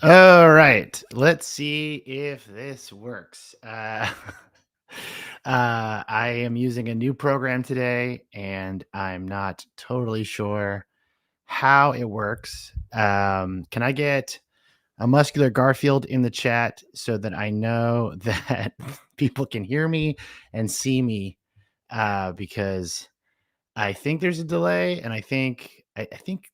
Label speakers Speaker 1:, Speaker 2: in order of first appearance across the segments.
Speaker 1: All right, let's see if this works. I am using a new program today, and I'm not totally sure how it works. Can I get a muscular Garfield in the chat so that I know that people can hear me and see me? Because I think there's a delay, and I think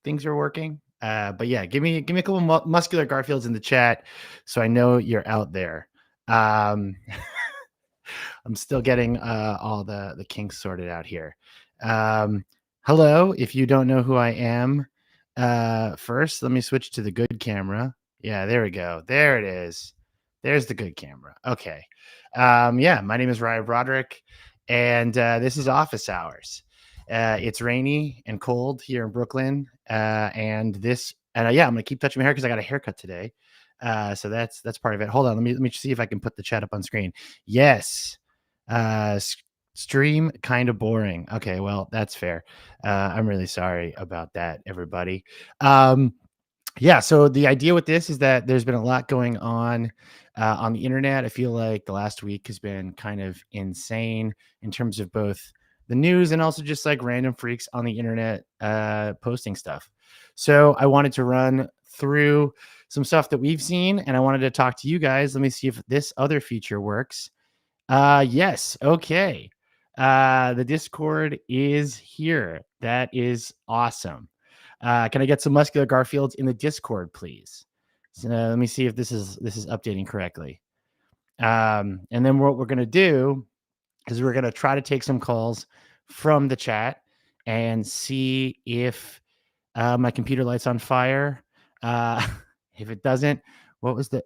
Speaker 1: things are working. But yeah, give me a couple muscular Garfields in the chat, so I know you're out there. Um, I'm still getting all the kinks sorted out here. Um, Hello, if you don't know who I am, first let me switch to the good camera. Yeah, there we go. There it is. There's the good camera. Okay. Yeah, my name is Ryan Broderick, and this is Office Hours. It's rainy and cold here in Brooklyn, yeah, I'm gonna keep touching my hair because I got a haircut today. So that's part of it. Hold on, let me see if I can put the chat up on screen. Yes, uh, stream kind of boring. Okay, well that's fair. I'm really sorry about that, everybody. Um, yeah, so the idea with this is that there's been a lot going on the internet. I feel like the last week has been kind of insane in terms of both the news and also just like random freaks on the internet posting stuff. So I wanted to run through some stuff that we've seen, and I wanted to talk to you guys. Let me see if this other feature works. Yes, okay. The Discord is here. That is awesome. Can I get some muscular Garfields in the Discord, please? So, let me see if this is updating correctly. And then what we're gonna do is we're gonna try to take some calls from the chat and see if my computer lights on fire. Uh, if it doesn't, what was the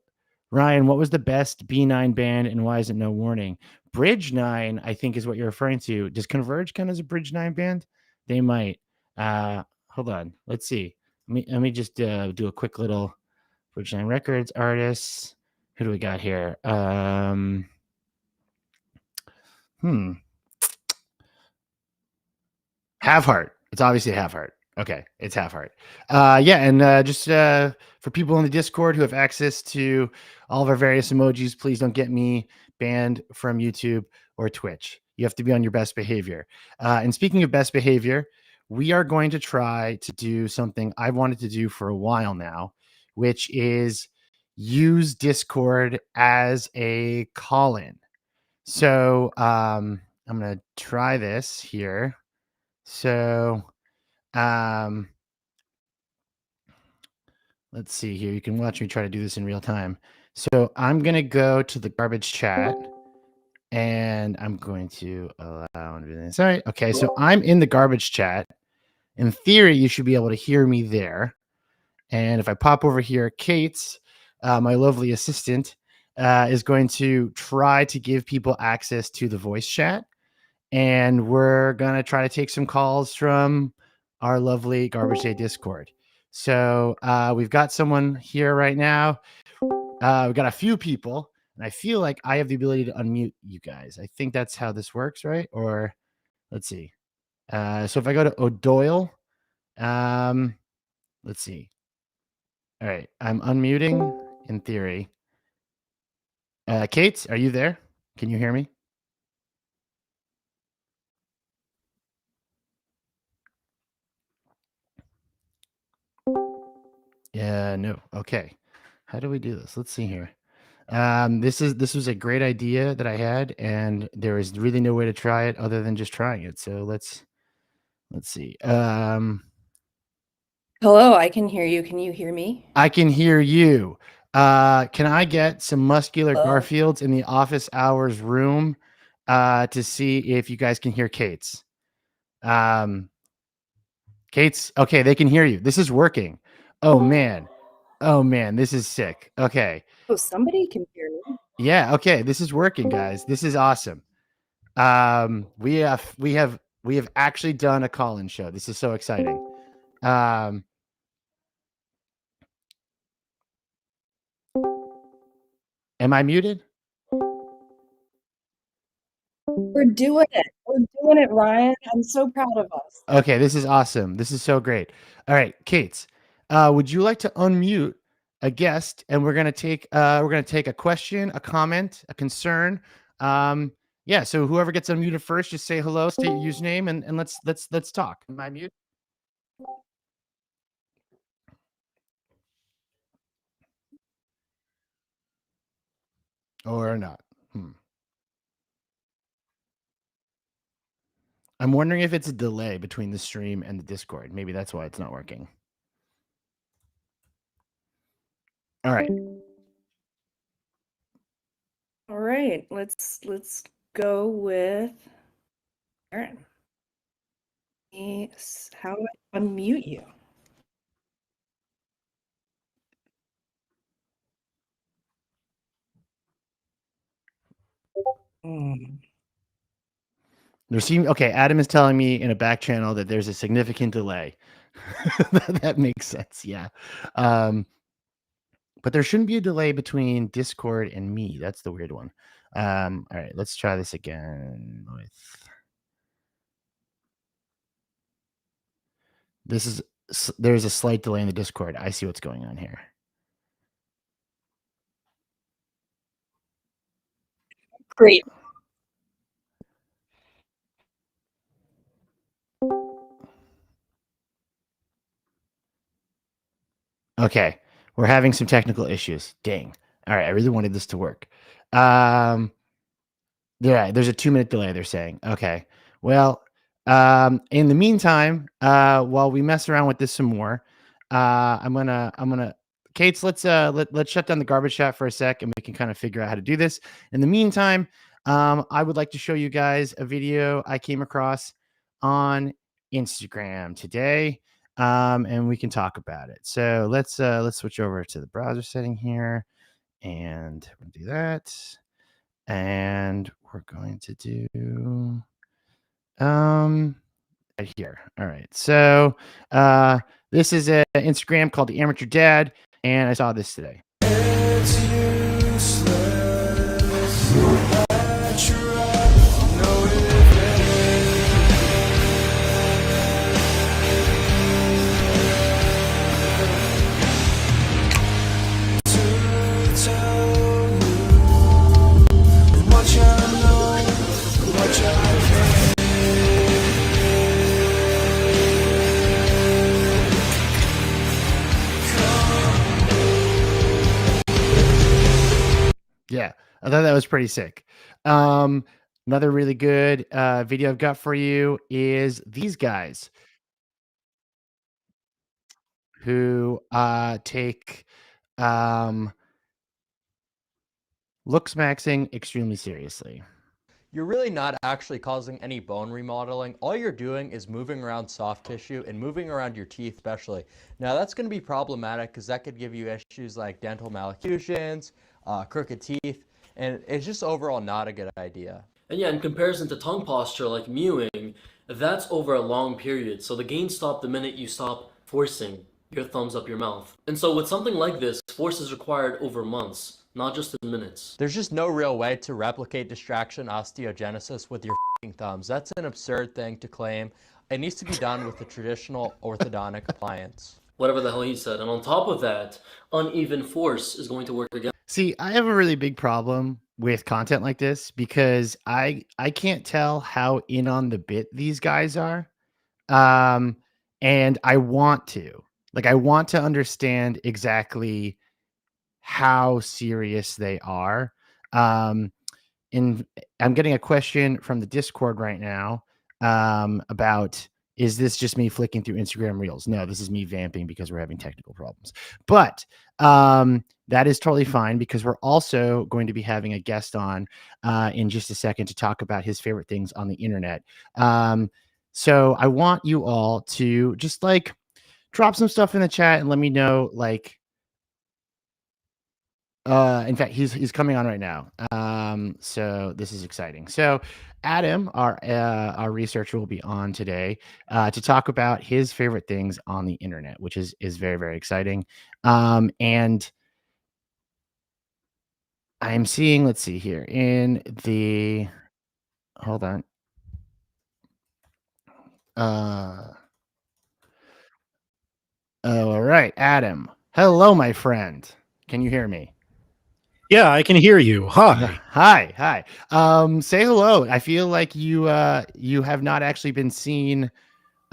Speaker 1: Ryan? What was the best B9 band, and why is it no warning? Bridge Nine, I think, is what you're referring to. Does Converge count as a Bridge Nine band? They might. Hold on. Let's see. Let me just do a quick little Bridge Nine Records artists. Who do we got here? Hmm. Have Heart. It's obviously Have Heart. Okay, it's Have Heart. Yeah, and just for people in the Discord who have access to all of our various emojis, please don't get me banned from YouTube or Twitch. You have to be on your best behavior. And speaking of best behavior, we are going to try to do something I've wanted to do for a while now, which is use Discord as a call-in. So I'm going to try this here. So, um, let's see here. You can watch me try to do this in real time. So I'm going to go to the garbage chat and I'm going to allow this. All right. Okay. So I'm in the garbage chat. In theory, you should be able to hear me there. And if I pop over here, Kate's, my lovely assistant, is going to try to give people access to the voice chat. and we're gonna try to take some calls from our lovely Garbage Day Discord. So we've got someone here right now. We've got a few people, and I feel like I have the ability to unmute you guys. I think that's how this works, right? Or let's see. So if I go to O'Doyle, let's see. All right, I'm unmuting in theory. Kate, are you there? Can you hear me? Yeah, no. Okay. How do we do this? Let's see here. This was a great idea that I had, and there is really no way to try it other than just trying it. So let's see.
Speaker 2: Hello, I can hear you. Can you hear me?
Speaker 1: I can hear you. Can I get some muscular
Speaker 2: Oh.
Speaker 1: Garfields in the office hours room to see if you guys can hear Kate's? Kate's okay, they can hear you. This is working. Oh man. Oh man, this is sick. Okay.
Speaker 2: Oh, somebody can hear me.
Speaker 1: Yeah, okay. This is working, guys. This is awesome. We have actually done a call-in show. This is so exciting. Am I muted?
Speaker 2: We're doing it. We're doing it, Ryan. I'm so proud of us.
Speaker 1: Okay, this is awesome. This is so great. All right, Kate, would you like to unmute a guest, and we're gonna take a question, a comment, a concern. Yeah, so whoever gets unmuted first, just say hello, state your username, and let's talk. Am I mute? Or not? I'm wondering if it's a delay between the stream and the Discord. Maybe that's why it's not working. All right.
Speaker 2: All right, let's go with Aaron. How do I unmute you?
Speaker 1: Okay, Adam is telling me in a back channel that there's a significant delay. That makes sense, yeah. But there shouldn't be a delay between Discord and me. That's the weird one. All right, let's try this again with there's a slight delay in the Discord. I see what's going on here.
Speaker 2: Great.
Speaker 1: Okay, we're having some technical issues. Dang. All right, I really wanted this to work. Yeah, there's a 2-minute delay, they're saying. Okay. Well, in the meantime, while we mess around with this some more, I'm gonna Kate's let's shut down the garbage chat for a sec and we can kind of figure out how to do this. In the meantime, I would like to show you guys a video I came across on Instagram today. And we can talk about it. So let's switch over to the browser setting here and we'll do that. And we're going to do right here. All right. So this is an Instagram called The Amateur Dad, and I saw this today. Yeah, I thought that was pretty sick. Another really good video I've got for you is these guys who take looks maxing extremely seriously.
Speaker 3: You're really not actually causing any bone remodeling. All you're doing is moving around soft tissue and moving around your teeth especially. Now that's going to be problematic because that could give you issues like dental malocclusions, crooked teeth, and it's just overall not a good idea.
Speaker 4: And yeah, in comparison to tongue posture, like mewing, that's over a long period. So the gains stop the minute you stop forcing your thumbs up your mouth. And so with something like this, force is required over months, not just in minutes.
Speaker 3: There's just no real way to replicate distraction osteogenesis with your thumbs. That's an absurd thing to claim. It needs to be done with a traditional orthodontic appliance.
Speaker 4: Whatever the hell he said. And on top of that, uneven force is going to work again.
Speaker 1: See, I have a really big problem with content like this because I can't tell how in on the bit these guys are. And I want to. Like I want to understand exactly how serious they are. Um in I'm getting a question from the Discord right now about, is this just me flicking through Instagram Reels? No, this is me vamping because we're having technical problems. But that is totally fine because we're also going to be having a guest on in just a second to talk about his favorite things on the internet. So I want you all to just like drop some stuff in the chat and let me know, like, in fact, he's coming on right now. So this is exciting. So Adam, our researcher, will be on today to talk about his favorite things on the internet, which is very, very exciting. And I'm seeing, let's see here in the, hold on. Oh, all right, Adam. Hello, my friend. Can you hear me?
Speaker 5: Yeah, I can hear you. Hi.
Speaker 1: Hi. Say hello. I feel like you have not actually been seen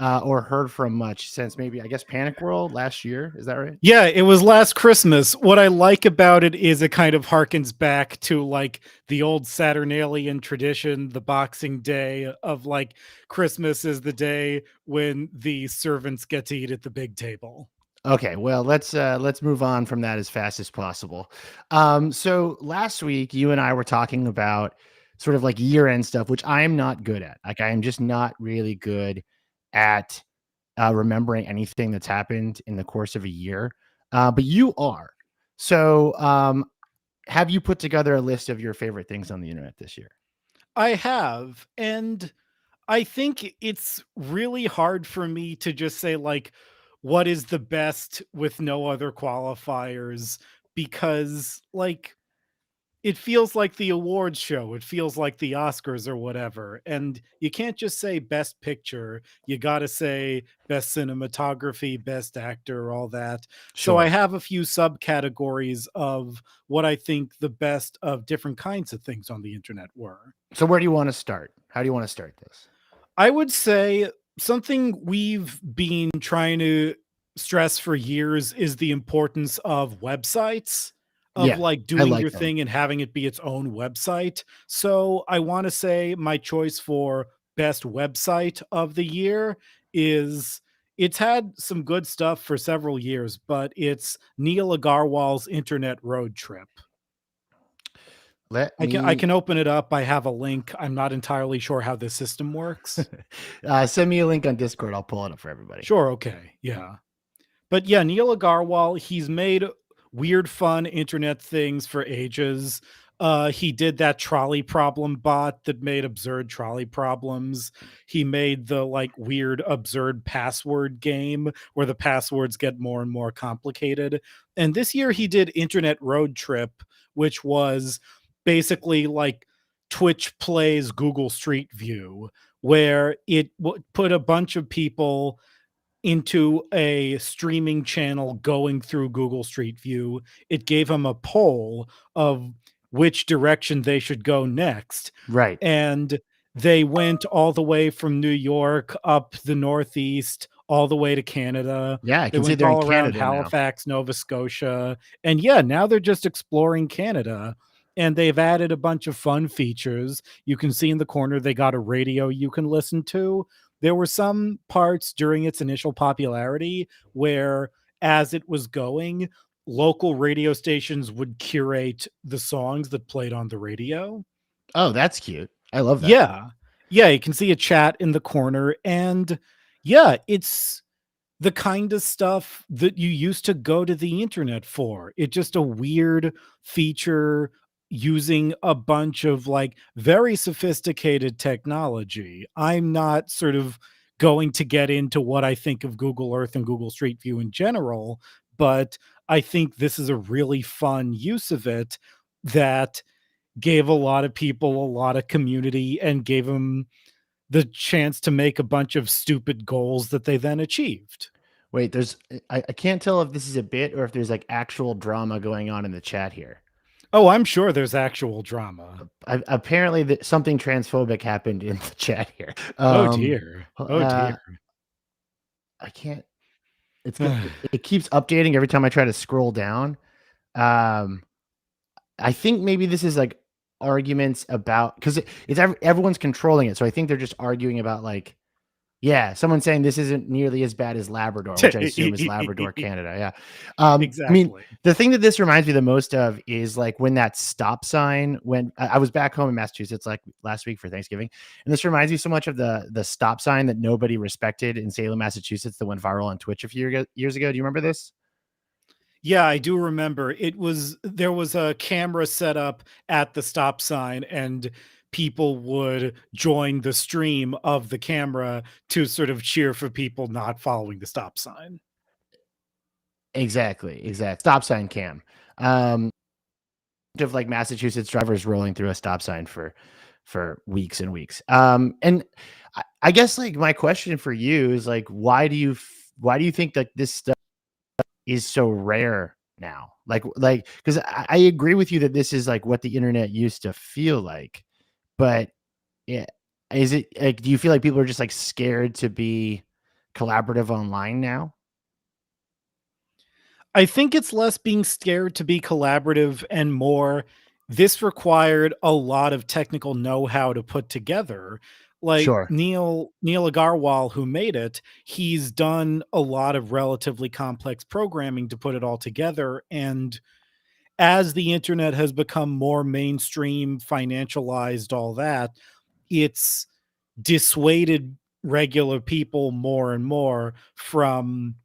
Speaker 1: or heard from much since maybe, I guess, Panic World last year. Is that right?
Speaker 5: Yeah, it was last Christmas. What I like about it is it kind of harkens back to like the old Saturnalian tradition, the Boxing Day of like Christmas is the day when the servants get to eat at the big table.
Speaker 1: Okay, well, let's move on from that as fast as possible. So last week you and I were talking about sort of like year-end stuff, which I am not good at. Like I am just not really good at remembering anything that's happened in the course of a year. But you are. So have you put together a list of your favorite things on the internet this year?
Speaker 5: I have, and I think it's really hard for me to just say like what is the best with no other qualifiers because like it feels like the awards show. It feels like the Oscars or whatever. And you can't just say best picture. You got to say best cinematography, best actor, all that. So I
Speaker 1: Sure.
Speaker 5: have a few subcategories of what I think the best of different kinds of things on the internet were.
Speaker 1: So where do you want to start? How do you want to start this?
Speaker 5: I would say something we've been trying to stress for years is the importance of websites, of
Speaker 1: Yeah,
Speaker 5: like
Speaker 1: I
Speaker 5: doing
Speaker 1: like
Speaker 5: your
Speaker 1: them.
Speaker 5: thing and having it be its own website. So I want to say my choice for best website of the year is it's had some good stuff for several years, but it's Neil Agarwal's Internet Road Trip.
Speaker 1: Let
Speaker 5: I
Speaker 1: me
Speaker 5: can open it up. I have a link. I'm not entirely sure how this system works.
Speaker 1: send me a link on Discord. I'll pull it up for everybody.
Speaker 5: Sure, okay. Yeah. But yeah, Neil Agarwal, he's made weird, fun internet things for ages. He did that trolley problem bot that made absurd trolley problems. He made the like weird, absurd password game where the passwords get more and more complicated. And this year he did Internet Road Trip, which was basically like Twitch plays Google Street View, where it put a bunch of people into a streaming channel going through Google Street View. It gave them a poll of which direction they should go next.
Speaker 1: Right.
Speaker 5: And they went all the way from New York up the Northeast, all the way to Canada.
Speaker 1: Yeah, I
Speaker 5: They
Speaker 1: can see
Speaker 5: went
Speaker 1: they're in
Speaker 5: all around
Speaker 1: Canada now.
Speaker 5: Halifax, Nova Scotia. And yeah, now they're just exploring Canada. And they've added a bunch of fun features. You can see in the corner they got a radio you can listen to. There were some parts during its initial popularity where, as it was going, local radio stations would curate the songs that played on the radio.
Speaker 1: Oh, that's cute. I love that.
Speaker 5: Yeah. Yeah, you can see a chat in the corner. And yeah, it's the kind of stuff that you used to go to the internet for. It's just a weird feature using a bunch of like very sophisticated technology. I'm not sort of going to get into what I think of Google Earth and Google Street View in general, but I think this is a really fun use of it that gave a lot of people a lot of community and gave them the chance to make a bunch of stupid goals that they then achieved.
Speaker 1: Wait, I can't tell if this is a bit or if there's like actual drama going on in the chat here.
Speaker 5: Oh, I'm sure there's actual drama.
Speaker 1: Apparently something transphobic happened in the chat here.
Speaker 5: Oh dear. Oh
Speaker 1: uh,
Speaker 5: dear.
Speaker 1: I can't. It keeps updating every time I try to scroll down. I think maybe this is like arguments about because everyone's controlling it, so I think they're just arguing about like, yeah, someone's saying this isn't nearly as bad as Labrador, which I assume is Labrador, Canada. Yeah, I mean,
Speaker 5: Exactly.
Speaker 1: the thing that this reminds me the most of is like when that stop sign when I was back home in Massachusetts like last week for Thanksgiving, and this reminds me so much of the stop sign that nobody respected in Salem, Massachusetts, that went viral on Twitch a few years ago. Do you remember this?
Speaker 5: Yeah, I do remember. There was a camera set up at the stop sign and people would join the stream of the camera to sort of cheer for people not following the stop sign.
Speaker 1: Exactly. Stop sign cam. Of like Massachusetts drivers rolling through a stop sign for weeks and weeks. And I guess like my question for you is like, why do you think that this stuff is so rare now? Like, because I agree with you that this is like what the internet used to feel like, but yeah, is it like, do you feel like people are just like scared to be collaborative online now?
Speaker 5: I think it's less being scared to be collaborative and more this required a lot of technical know-how to put together. Like
Speaker 1: Sure.
Speaker 5: Neil Agarwal, who made it, he's done a lot of relatively complex programming to put it all together. And as the internet has become more mainstream, financialized, all that, it's dissuaded regular people more and more from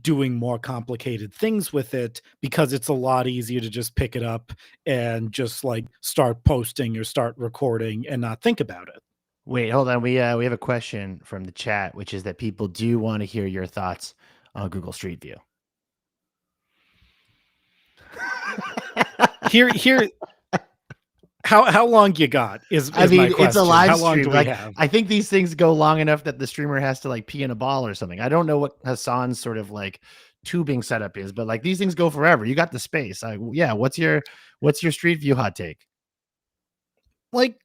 Speaker 5: doing more complicated things with it because it's a lot easier to just pick it up and just like start posting or start recording and not think about it.
Speaker 1: Wait, hold on. We have a question from the chat, which is that people do want to hear your thoughts on Google Street View.
Speaker 5: Here how long you got is
Speaker 1: I mean,
Speaker 5: my question.
Speaker 1: it's a live
Speaker 5: how long
Speaker 1: stream.
Speaker 5: do we
Speaker 1: Like,
Speaker 5: have?
Speaker 1: I think these things go long enough that the streamer has to like pee in a ball or something. I don't know what Hassan's sort of like tubing setup is, but like these things go forever. You got the space. Yeah. What's your Street View hot take?
Speaker 5: Like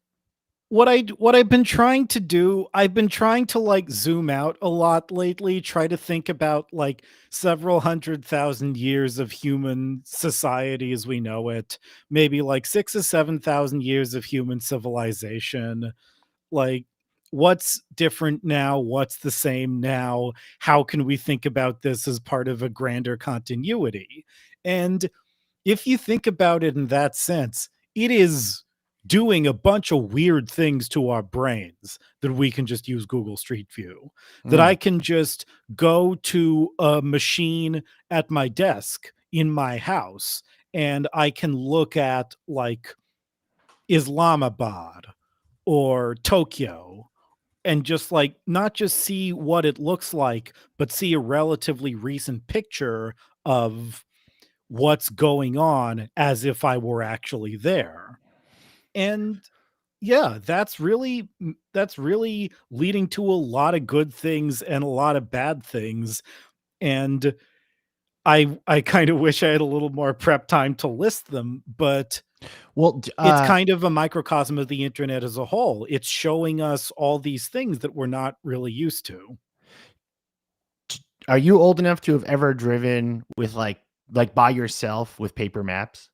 Speaker 5: what I've been trying to do, I've been trying to like zoom out a lot lately, try to think about like several 100,000 years of human society as we know it, maybe like 6 or 7,000 years of human civilization. Like what's different now? What's the same now? How can we think about this as part of a grander continuity? And if you think about it in that sense, it is doing a bunch of weird things to our brains that we can just use Google Street View. That I can just go to a machine at my desk in my house and I can look at like Islamabad or Tokyo and just like not just see what it looks like, but see a relatively recent picture of what's going on as if I were actually there. And yeah, that's really leading to a lot of good things and a lot of bad things. And I kind of wish I had a little more prep time to list them, but
Speaker 1: Well,
Speaker 5: it's kind of a microcosm of the internet as a whole. It's showing us all these things that we're not really used to.
Speaker 1: are you old enough to have ever driven with like by yourself with paper maps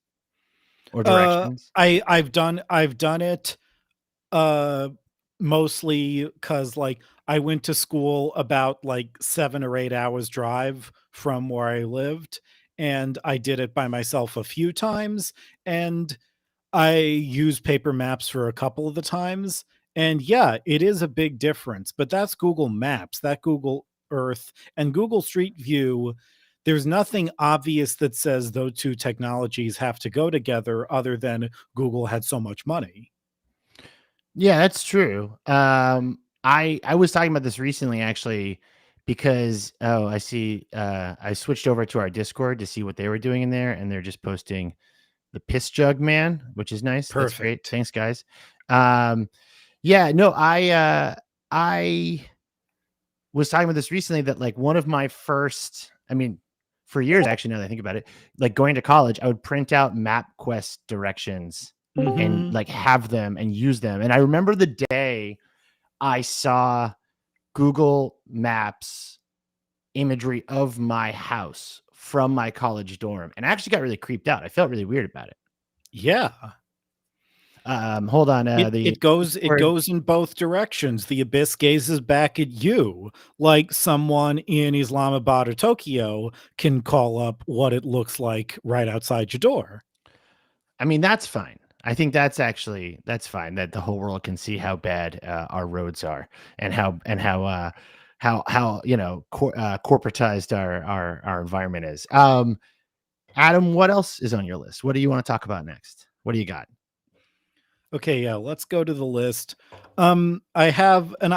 Speaker 1: or directions?
Speaker 5: I've done it mostly because like I went to school about like 7 or 8 hours drive from where I lived, and I did it by myself a few times, and I used paper maps for a couple of the times. And yeah, it is a big difference, but that's Google Maps, that Google Earth and Google Street View. there's nothing obvious that says those two technologies have to go together other than Google had so much money.
Speaker 1: Yeah, that's true. I was talking about this recently actually because I see I switched over to our Discord to see what they were doing in there, and they're just posting the piss jug man, which is nice. That's great.
Speaker 5: Perfect.
Speaker 1: Thanks, guys. Yeah, no, I was talking about this recently that like one of my first, I mean, for years actually, now that I think about it, like going to college, I would print out MapQuest directions and
Speaker 5: Mhm.
Speaker 1: like have them and use them. And I remember the day I saw Google Maps imagery of my house from my college dorm, and I actually got really creeped out. I felt really weird about it.
Speaker 5: Yeah.
Speaker 1: Hold on.
Speaker 5: It,
Speaker 1: The
Speaker 5: it goes it
Speaker 1: Discord-
Speaker 5: goes in both directions. The abyss gazes back at you like someone in Islamabad or Tokyo can call up what it looks like right outside your door.
Speaker 1: I mean, that's fine. I think that's fine that the whole world can see how bad our roads are and how corporatized our environment is. Adam, what else is on your list? What do you want to talk about next? What do you got?
Speaker 5: Okay, yeah, let's go to the list. I have an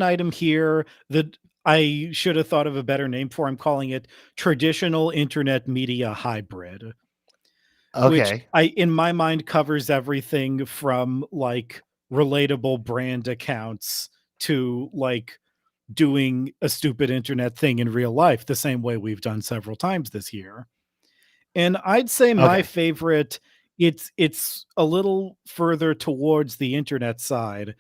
Speaker 5: item here that I should have thought of a better name for. I'm calling it traditional internet media hybrid, which
Speaker 1: Okay.
Speaker 5: in my mind covers everything from like relatable brand accounts to like doing a stupid internet thing in real life, the same way we've done several times this year. And I'd say my
Speaker 1: Okay.
Speaker 5: favorite, it's a little further towards the internet side.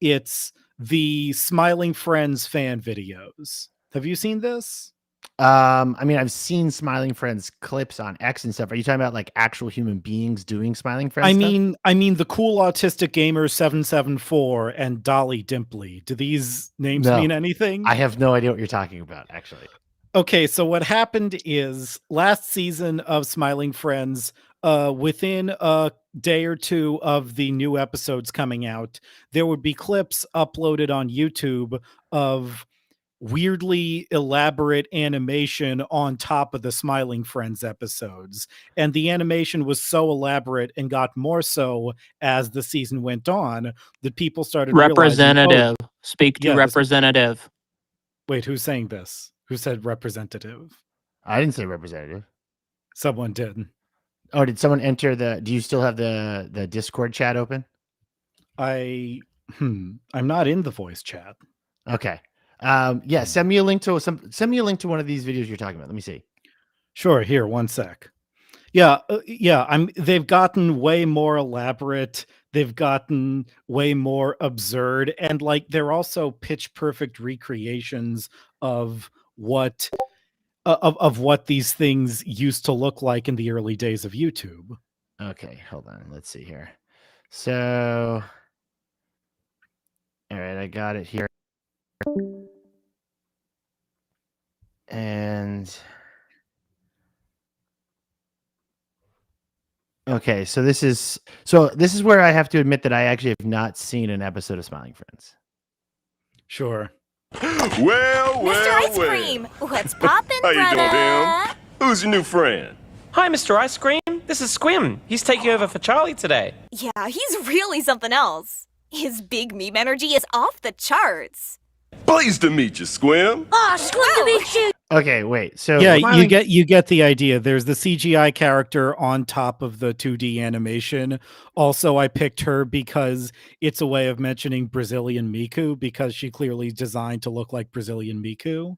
Speaker 5: It's the Smiling Friends fan videos. Have you seen this?
Speaker 1: I mean, I've seen Smiling Friends clips on X and stuff. Are you talking about like actual human beings doing Smiling Friends stuff?
Speaker 5: I mean the cool autistic gamer 774 and Dolly Dimpley. Do these names
Speaker 1: No.
Speaker 5: mean anything?
Speaker 1: I have no idea what you're talking about, actually.
Speaker 5: Okay, so what happened is last season of Smiling Friends, within a day or two of the new episodes coming out, there would be clips uploaded on YouTube of weirdly elaborate animation on top of the Smiling Friends episodes. And the animation was so elaborate and got more so as the season went on that people started realizing,
Speaker 6: Representative. Speak to
Speaker 5: yeah,
Speaker 6: representative.
Speaker 5: wait, who's saying this? Who said representative?
Speaker 1: I didn't say representative.
Speaker 5: Someone did.
Speaker 1: Oh, did someone enter do you still have the Discord chat open?
Speaker 5: I'm not in the voice chat.
Speaker 1: Okay. Yeah, send me a link to one of these videos you're talking about. Let me see.
Speaker 5: Sure, here, one sec. Yeah, they've gotten way more elaborate. They've gotten way more absurd, and like they're also pitch perfect recreations of what what these things used to look like in the early days of YouTube.
Speaker 1: Okay, hold on. Let's see here. So, all right, I got it here. And okay, so this is where I have to admit that I actually have not seen an episode of Smiling Friends.
Speaker 5: Sure.
Speaker 7: Well,
Speaker 8: Mr. Ice Cream, what's poppin',
Speaker 7: How you doing,
Speaker 8: brother?
Speaker 7: Tim? Who's your new friend?
Speaker 9: Hi, Mr. Ice Cream. This is Squim. He's taking over for Charlie today.
Speaker 8: Yeah, he's really something else. His big meme energy is off the charts.
Speaker 7: Pleased to meet you, Squim.
Speaker 8: Aw, Squim to meet you.
Speaker 1: Okay, wait. So
Speaker 5: Yeah,
Speaker 1: Smiling-
Speaker 5: you get the idea. There's the CGI character on top of the 2D animation. Also, I picked her because it's a way of mentioning Brazilian Miku because she clearly designed to look like Brazilian Miku.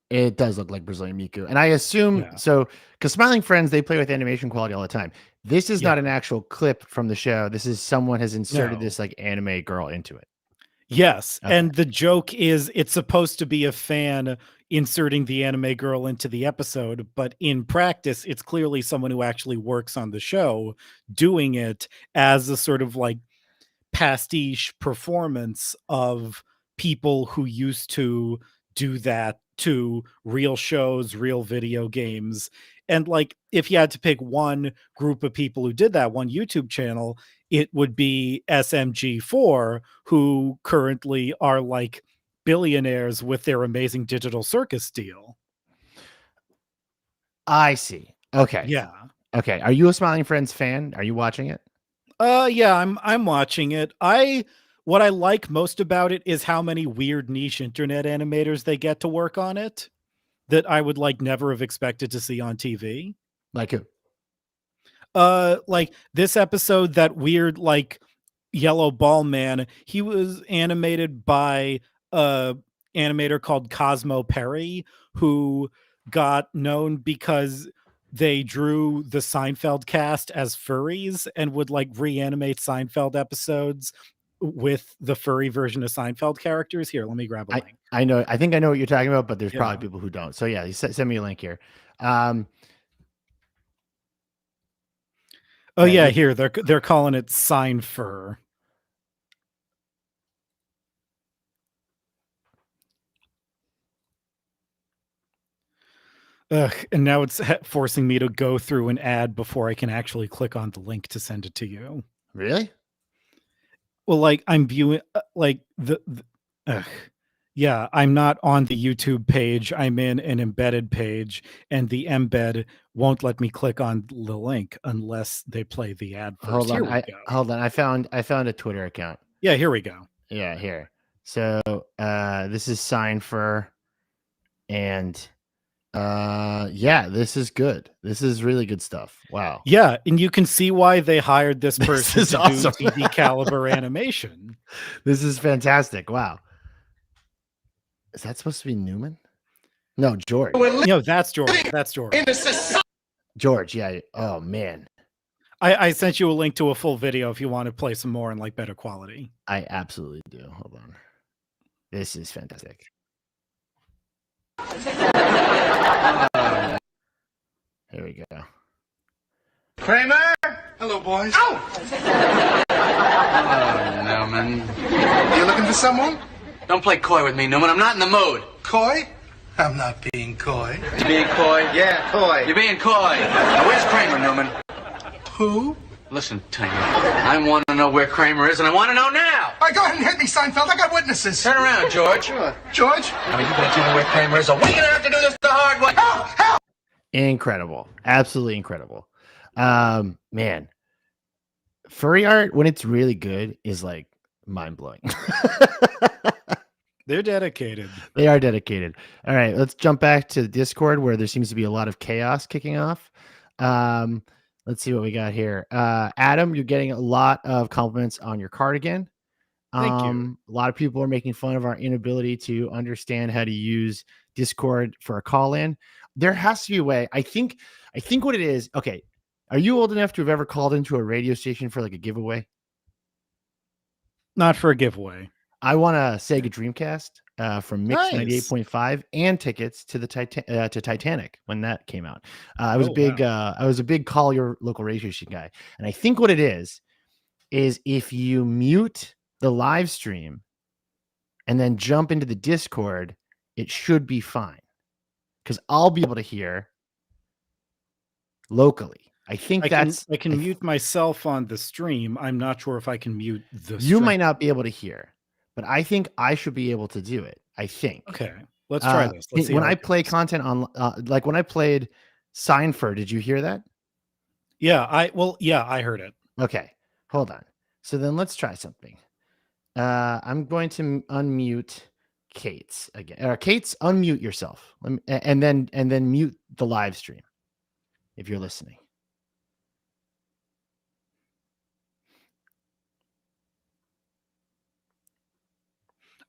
Speaker 1: It does look like Brazilian Miku. And I assume
Speaker 5: Yeah.
Speaker 1: so because Smiling Friends, they play with animation quality all the time. This is
Speaker 5: Yeah.
Speaker 1: not an actual clip from the show. This is someone has inserted
Speaker 5: No.
Speaker 1: this like anime girl into it.
Speaker 5: Yes,
Speaker 1: Okay.
Speaker 5: and the joke is it's supposed to be a fan inserting the anime girl into the episode, but in practice, it's clearly someone who actually works on the show doing it as a sort of like pastiche performance of people who used to do that to real shows, real video games. And like, if you had to pick one group of people who did that, one YouTube channel, it would be SMG4, who currently are like billionaires with their amazing Digital Circus deal.
Speaker 1: I see. Okay.
Speaker 5: Yeah.
Speaker 1: Okay. Are you a Smiling Friends fan? Are you watching it?
Speaker 5: Yeah, I'm watching it. What I like most about it is how many weird niche internet animators they get to work on it that I would like never have expected to see on TV.
Speaker 1: Like who?
Speaker 5: Like this episode, that weird like yellow ball man, he was animated by a animator called Cosmo Perry, who got known because they drew the Seinfeld cast as furries and would like reanimate Seinfeld episodes with the furry version of Seinfeld characters. Here, let me grab a link.
Speaker 1: I know. I think I know what you're talking about, but there's
Speaker 5: Yeah.
Speaker 1: probably people who don't. So yeah, you send me a link here. Oh
Speaker 5: yeah, here they're calling it Sign Fur. Ugh, and now it's forcing me to go through an ad before I can actually click on the link to send it to you.
Speaker 1: Really?
Speaker 5: Well, like I'm viewing like yeah, I'm not on the YouTube page. I'm in an embedded page, and the embed won't let me click on the link unless they play the ad first.
Speaker 1: Hold
Speaker 5: Here
Speaker 1: on.
Speaker 5: we go.
Speaker 1: Hold on. I found a Twitter account.
Speaker 5: Yeah, here we go.
Speaker 1: Yeah, here. So this is Sign Fur, and yeah, this is good. This is really good stuff. Wow.
Speaker 5: Yeah, and you can see why they hired this person
Speaker 1: is
Speaker 5: to
Speaker 1: awesome.
Speaker 5: do TV caliber animation.
Speaker 1: This is fantastic. Wow. Is that supposed to be Newman? No, George.
Speaker 5: That's George. That's George.
Speaker 1: George, yeah. Oh man.
Speaker 5: I sent you a link to a full video if you want to play some more in like better quality.
Speaker 1: I absolutely do. Hold on. This is fantastic. Here we go.
Speaker 10: Kramer! Hello, boys. Oh! Newman. You looking for someone? Don't play coy with me, Newman. I'm not in the mood. Coy? I'm not being coy. You being coy? Yeah, coy. You're being coy. Now, where's Kramer, Newman? Who? Listen to me. I want to know where Kramer is, and I want to know now. All right, go ahead and hit me, Seinfeld. I got witnesses. Turn around, George. Sure. George? Now, you better tell me where Kramer is, or we're going to have to do this the hard way. Help! Help!
Speaker 1: Incredible. Absolutely incredible. Man. Furry art, when it's really good, is like mind-blowing.
Speaker 5: They're dedicated.
Speaker 1: They are dedicated. All right, let's jump back to Discord where there seems to be a lot of chaos kicking off. Let's see what we got here. Adam, you're getting a lot of compliments on your cardigan.
Speaker 5: Thank you.
Speaker 1: A lot of people are making fun of our inability to understand how to use Discord for a call-in. There has to be a way. I think what it is. Okay, are you old enough to have ever called into a radio station for like a giveaway?
Speaker 5: Not for a giveaway.
Speaker 1: I want a Sega Dreamcast from Mix
Speaker 5: Nice.
Speaker 1: 98.5 and tickets to the to Titanic when that came out. I was
Speaker 5: wow.
Speaker 1: I was a big call your local radio station guy, and I think what it is if you mute the live stream and then jump into the Discord, it should be fine because I'll be able to hear locally. I think
Speaker 5: I can mute myself on the stream. I'm not sure if I can mute the
Speaker 1: You
Speaker 5: stream.
Speaker 1: might not be able to hear, but I think I should be able to do it. I think.
Speaker 5: Okay, let's try this. Let's see
Speaker 1: When
Speaker 5: how
Speaker 1: I
Speaker 5: it
Speaker 1: play
Speaker 5: goes.
Speaker 1: content on, like when I played Seinfeld, did you hear that?
Speaker 5: Yeah, I heard it.
Speaker 1: Okay, hold on. So then let's try something. I'm going to unmute Kate's again. Kate's, unmute yourself. And then mute the live stream if you're listening.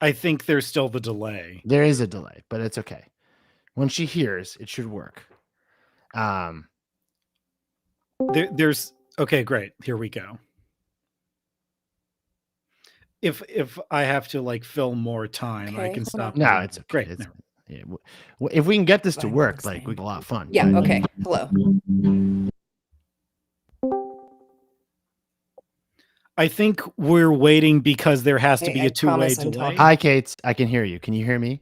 Speaker 5: I think there's still the delay.
Speaker 1: There is a delay, but it's okay. When she hears, it should work.
Speaker 5: There's okay, great. Here we go. If I have to like fill more time, I
Speaker 2: Okay,
Speaker 5: can
Speaker 2: hold
Speaker 5: stop.
Speaker 2: on.
Speaker 1: No,
Speaker 5: doing
Speaker 1: it's
Speaker 5: it.
Speaker 1: okay.
Speaker 5: Great.
Speaker 1: It's,
Speaker 5: never-
Speaker 1: yeah, if we can get this to
Speaker 2: Fine,
Speaker 1: work,
Speaker 2: that's
Speaker 1: like we
Speaker 2: fine.
Speaker 1: have a lot of fun.
Speaker 2: Yeah, okay. Hello.
Speaker 5: I think we're waiting because there has to
Speaker 2: Hey,
Speaker 5: be
Speaker 2: I
Speaker 5: a two-way
Speaker 2: promise I'm
Speaker 5: delay.
Speaker 2: talking.
Speaker 1: Hi, Kate. I can hear you. Can you hear me?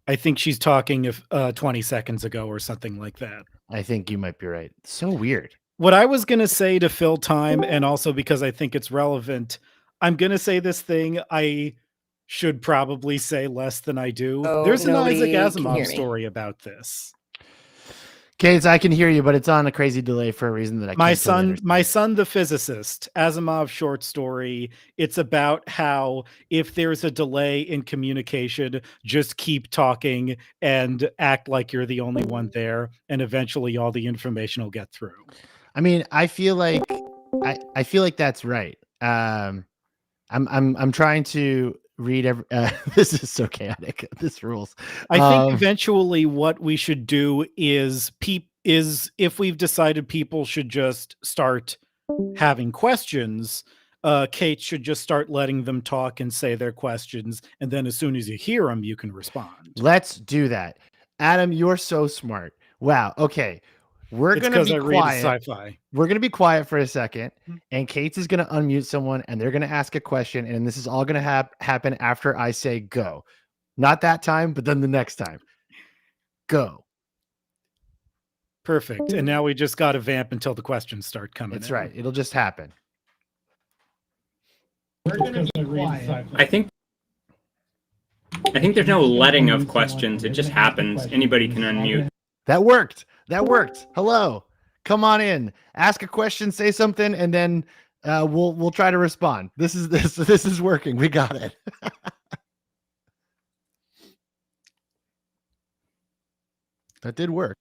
Speaker 5: I think she's talking 20 seconds ago or something like that.
Speaker 1: I think you might be right. So weird.
Speaker 5: What I was going to say to fill time, and also because I think it's relevant, I'm going to say this thing I should probably say less than I do.
Speaker 2: Oh,
Speaker 5: There's an Isaac
Speaker 2: nobody can hear
Speaker 5: Asimov
Speaker 2: me.
Speaker 5: story about this.
Speaker 1: Case, I can hear you, but it's on a crazy delay for a reason that I
Speaker 5: My
Speaker 1: can't totally
Speaker 5: son,
Speaker 1: understand.
Speaker 5: my son, the physicist, Asimov short story. It's about how if there's a delay in communication, just keep talking and act like you're the only one there, and eventually all the information will get through.
Speaker 1: I mean, I feel like that's right. I'm trying to read every. This is so chaotic. This rules.
Speaker 5: I think eventually what we should do is if we've decided people should just start having questions, Kate should just start letting them talk and say their questions, and then as soon as you hear them, you can respond.
Speaker 1: Let's do that. Adam, you're so smart. Wow. Okay. We're
Speaker 5: It's
Speaker 1: gonna
Speaker 5: 'cause
Speaker 1: be
Speaker 5: I read
Speaker 1: quiet.
Speaker 5: sci-fi.
Speaker 1: We're gonna be quiet for a second, and Kate's is gonna unmute someone, and they're gonna ask a question, and this is all gonna happen after I say go. Not that time, but then the next time. Go.
Speaker 5: Perfect. And now we just got to vamp until the questions start coming.
Speaker 1: That's right. It'll just happen.
Speaker 5: We're gonna be quiet.
Speaker 11: I think there's no letting of questions. It just happens. Anybody can unmute.
Speaker 1: That worked. That worked. Hello. Come on in. Ask a question, say something, and then we'll try to respond. This is working. We got it. That did work.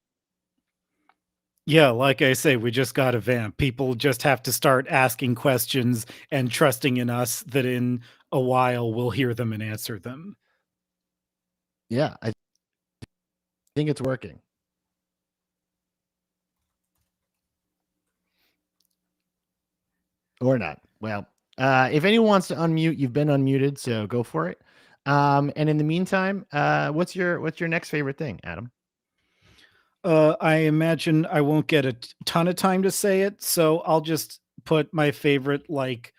Speaker 5: Yeah, like I say, we just got to vamp. People just have to start asking questions and trusting in us that in a while we'll hear them and answer them.
Speaker 1: Yeah, I think it's working. Or not. Well, if anyone wants to unmute, you've been unmuted, so go for it. And in the meantime, what's your next favorite thing, Adam?
Speaker 5: I imagine I won't get a ton of time to say it, so I'll just put my favorite like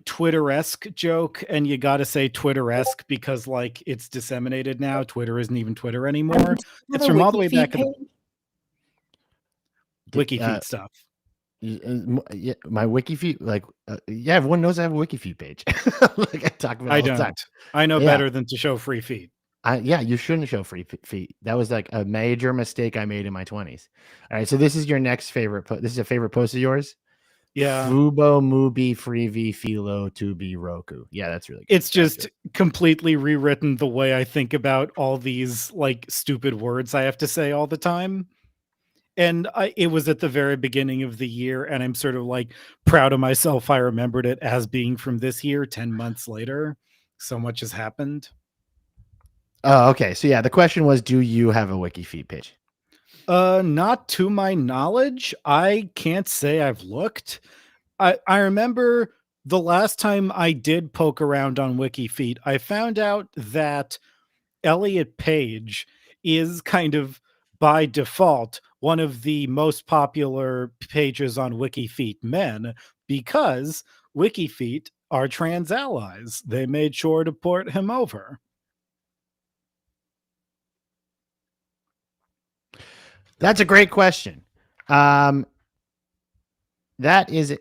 Speaker 5: Twitter-esque joke, and you got to say Twitter-esque because like it's disseminated now. Twitter isn't even Twitter anymore. It's from all the way back in the WikiFeed stuff.
Speaker 1: Yeah, my WikiFeed, yeah, everyone knows I have a WikiFeed page. Like I talk about.
Speaker 5: I
Speaker 1: all the time.
Speaker 5: don't. I know better than to show free feed.
Speaker 1: Yeah, you shouldn't show free feed. That was like a major mistake I made in my 20s. All right, so this is your next favorite. This is a favorite post of yours.
Speaker 5: Yeah.
Speaker 1: Fubo, Mubi, Freevee, Philo, Tubi, Roku. Yeah, that's really good.
Speaker 5: It's just completely rewritten the way I think about all these like stupid words I have to say all the time. And it was at the very beginning of the year, and I'm sort of like proud of myself. I remembered it as being from this year, 10 months later. So much has happened.
Speaker 1: Oh, okay. So yeah, the question was, do you have a WikiFeed page?
Speaker 5: Not to my knowledge. I can't say I've looked. I remember the last time I did poke around on WikiFeed, I found out that Elliot Page is kind of by default one of the most popular pages on WikiFeet men because WikiFeet are trans allies. They made sure to port him over.
Speaker 1: That's a great question. That is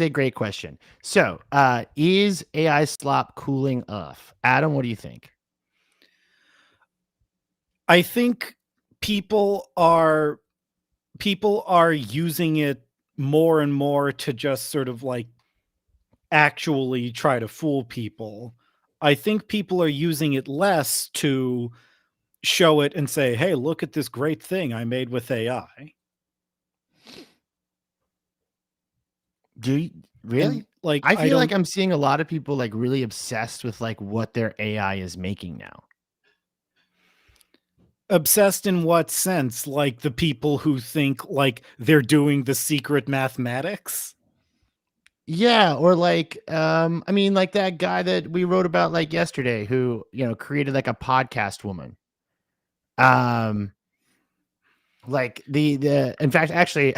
Speaker 1: a great question. So, is AI slop cooling off? Adam, what do you think?
Speaker 5: I think people are using it more and more to just sort of like actually try to fool people. I think people are using it less to show it and say, hey, look at this great thing I made with AI.
Speaker 1: Do you really?
Speaker 5: And, like,
Speaker 1: I feel like I'm seeing a lot of people like really obsessed with like what their AI is making now.
Speaker 5: Obsessed in what sense? Like the people who think like they're doing the secret mathematics?
Speaker 1: Yeah, or like I mean like that guy that we wrote about like yesterday who, created like a podcast woman. Like the in fact actually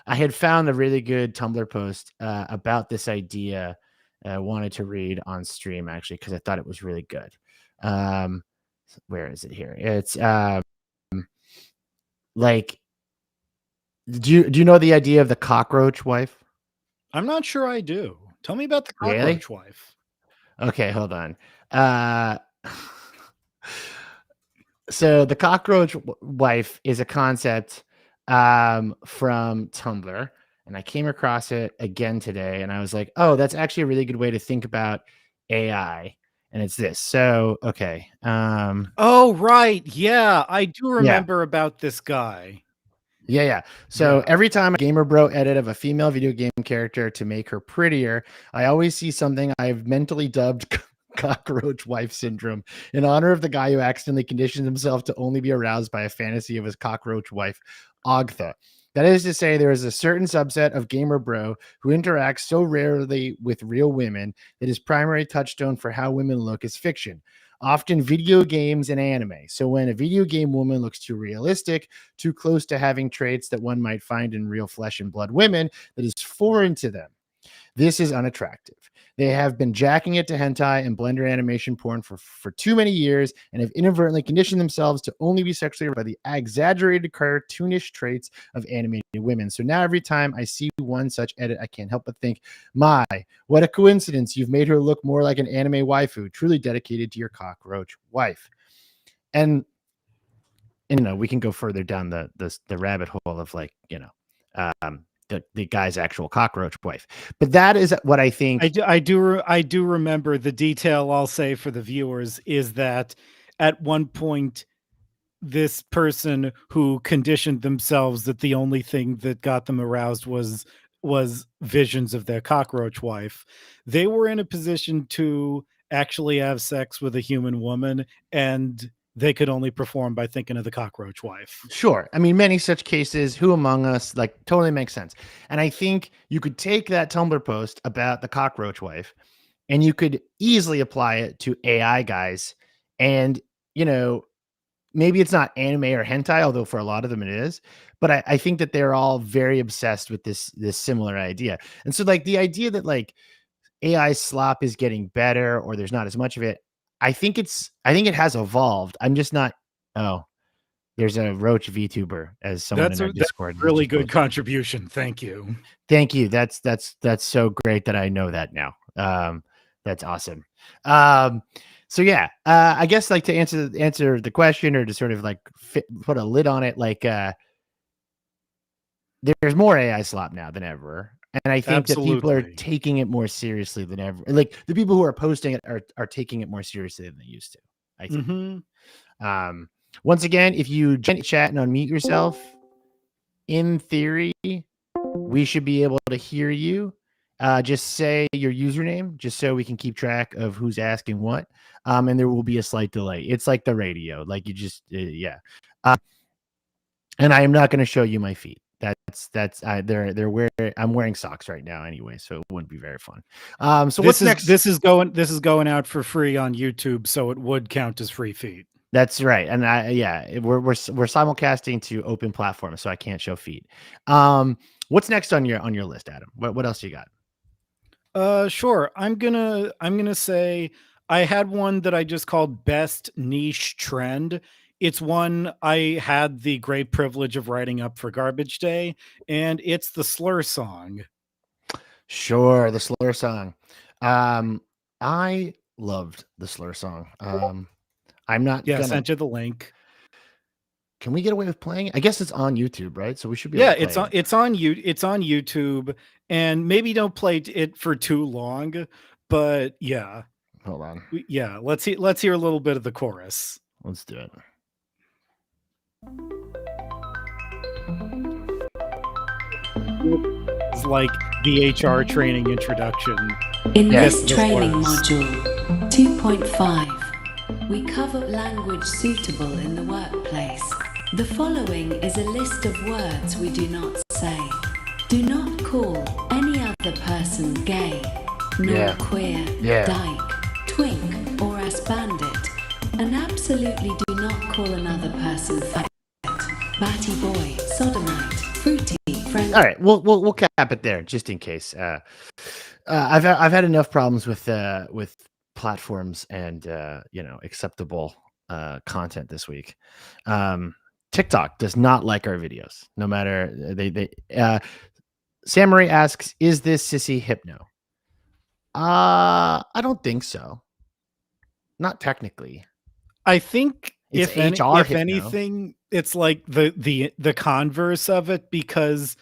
Speaker 1: I had found a really good Tumblr post about this idea I wanted to read on stream actually because I thought it was really good. Where is it here? It's like do you know the idea of the cockroach wife?
Speaker 5: I'm not sure I do. Tell me about the cockroach wife.
Speaker 1: Okay, hold on. So the cockroach wife is a concept from Tumblr, and I came across it again today, and I was like, oh, that's actually a really good way to think about AI. And it's this. So okay.
Speaker 5: Oh, right. Yeah, I do
Speaker 1: Yeah.
Speaker 5: remember about this guy.
Speaker 1: Yeah. So
Speaker 5: Yeah.
Speaker 1: every time a Gamer Bro edit of a female video game character to make her prettier, I always see something I've mentally dubbed cockroach wife syndrome in honor of the guy who accidentally conditioned himself to only be aroused by a fantasy of his cockroach wife, Ogtha. That is to say, there is a certain subset of Gamer Bro who interacts so rarely with real women that his primary touchstone for how women look is fiction, often video games and anime. So when a video game woman looks too realistic, too close to having traits that one might find in real flesh and blood women, that is foreign to them, this is unattractive. They have been jacking it to hentai and Blender animation porn for too many years and have inadvertently conditioned themselves to only be sexually by the exaggerated cartoonish traits of animated women. So now every time I see one such edit, I can't help but think, my, what a coincidence. You've made her look more like an anime waifu, truly dedicated to your cockroach wife. And you know, we can go further down the rabbit hole of like, you know, the guy's actual cockroach wife. But that is what I think.
Speaker 5: I do remember. The detail I'll say for the viewers is that at one point, this person who conditioned themselves that the only thing that got them aroused was visions of their cockroach wife. They were in a position to actually have sex with a human woman, and they could only perform by thinking of the cockroach wife.
Speaker 1: Sure. I mean, many such cases, who among us, like, totally makes sense. And I think you could take that Tumblr post about the cockroach wife and you could easily apply it to AI guys. And, you know, maybe it's not anime or hentai, although for a lot of them it is. But I think that they're all very obsessed with this similar idea. And so, like, the idea that, like, AI slop is getting better or there's not as much of it, I think it has evolved. I'm just not. Oh, there's a Roach VTuber as someone in our Discord.
Speaker 5: Really good contribution. Thank you.
Speaker 1: Thank you. That's so great that I know that now. That's awesome. So yeah, I guess like to answer the question or to sort of like put a lid on it, like there's more AI slop now than ever. And I think that people are taking it more seriously than ever. Like the people who are posting it are taking it more seriously than they used to, I think. Once again, if you chat and unmute yourself, in theory, we should be able to hear you. Just say your username, just so we can keep track of who's asking what. And there will be a slight delay. It's like the radio, like you just, yeah. And I am not going to show you my feet. I'm wearing socks right now anyway, so it wouldn't be very fun. So what's next?
Speaker 5: This is going out for free on YouTube, so it would count as free feed.
Speaker 1: That's right. And we're simulcasting to open platforms, so I can't show feet. What's next on your list, Adam? What else you got?
Speaker 5: Sure. I'm gonna say I had one that I just called Best Niche Trend. It's one I had the great privilege of writing up for Garbage Day, and it's the slur song.
Speaker 1: Sure, the slur song. I loved the slur song. I'm not.
Speaker 5: Yeah, sent you the link.
Speaker 1: Can we get away with playing it? I guess it's on YouTube, right? So we should be.
Speaker 5: Yeah, it's on YouTube, and maybe don't play it for too long, but yeah.
Speaker 1: Hold on.
Speaker 5: Yeah, let's hear a little bit of the chorus.
Speaker 1: Let's do it.
Speaker 5: It's like the HR training introduction.
Speaker 12: In this training module 2.5, we cover language suitable in the workplace. The following is a list of words we do not say. Do not call any other person gay, nor queer, dyke, twink, or ass bandit, and absolutely do not call another person fat, batty boy, sodomite, fruity, friend.
Speaker 1: All right, we'll cap it there just in case. I've had enough problems with platforms and acceptable content this week. TikTok does not like our videos, no matter they. Samurai asks, "Is this sissy hypno?" I don't think so. Not technically.
Speaker 5: I think
Speaker 1: It's
Speaker 5: if
Speaker 1: HR
Speaker 5: if
Speaker 1: hypno.
Speaker 5: anything, it's like the converse of it, because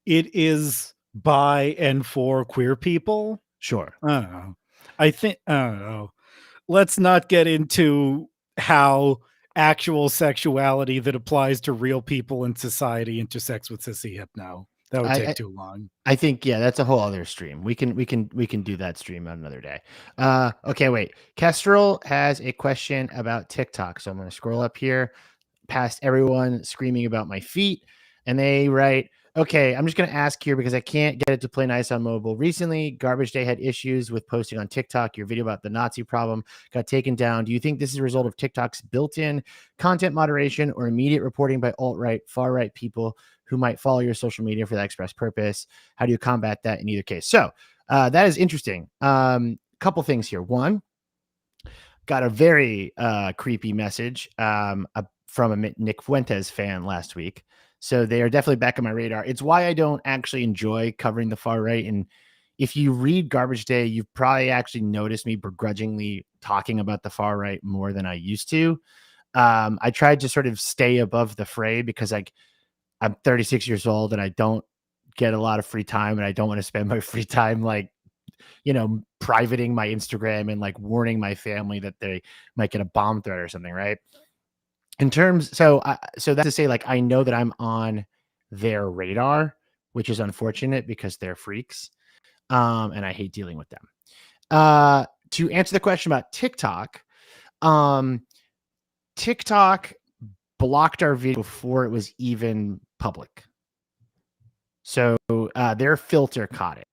Speaker 5: it is by and for queer people.
Speaker 1: Sure.
Speaker 5: I don't know. I don't know. Let's not get into how actual sexuality that applies to real people in society intersects with sissy hypno. That would take too long.
Speaker 1: I think, yeah, that's a whole other stream. We can do that stream on another day. Okay, wait. Kestrel has a question about TikTok. So I'm going to scroll up here past everyone screaming about my feet. And they write, okay, I'm just going to ask here because I can't get it to play nice on mobile. Recently, Garbage Day had issues with posting on TikTok. Your video about the Nazi problem got taken down. Do you think this is a result of TikTok's built-in content moderation or immediate reporting by alt-right, far-right people who might follow your social media for that express purpose? How do you combat that in either case? So that is interesting. Couple things here. One, got a very creepy message from a Nick Fuentes fan last week. So they are definitely back on my radar. It's why I don't actually enjoy covering the far right. And if you read Garbage Day, you've probably actually noticed me begrudgingly talking about the far right more than I used to. I tried to sort of stay above the fray because I'm 36 years old and I don't get a lot of free time, and I don't want to spend my free time privating my Instagram and like warning my family that they might get a bomb threat or something, right? So that's to say, like, I know that I'm on their radar, which is unfortunate because they're freaks, and I hate dealing with them. To answer the question about TikTok, TikTok blocked our video before it was even public. So their filter caught it.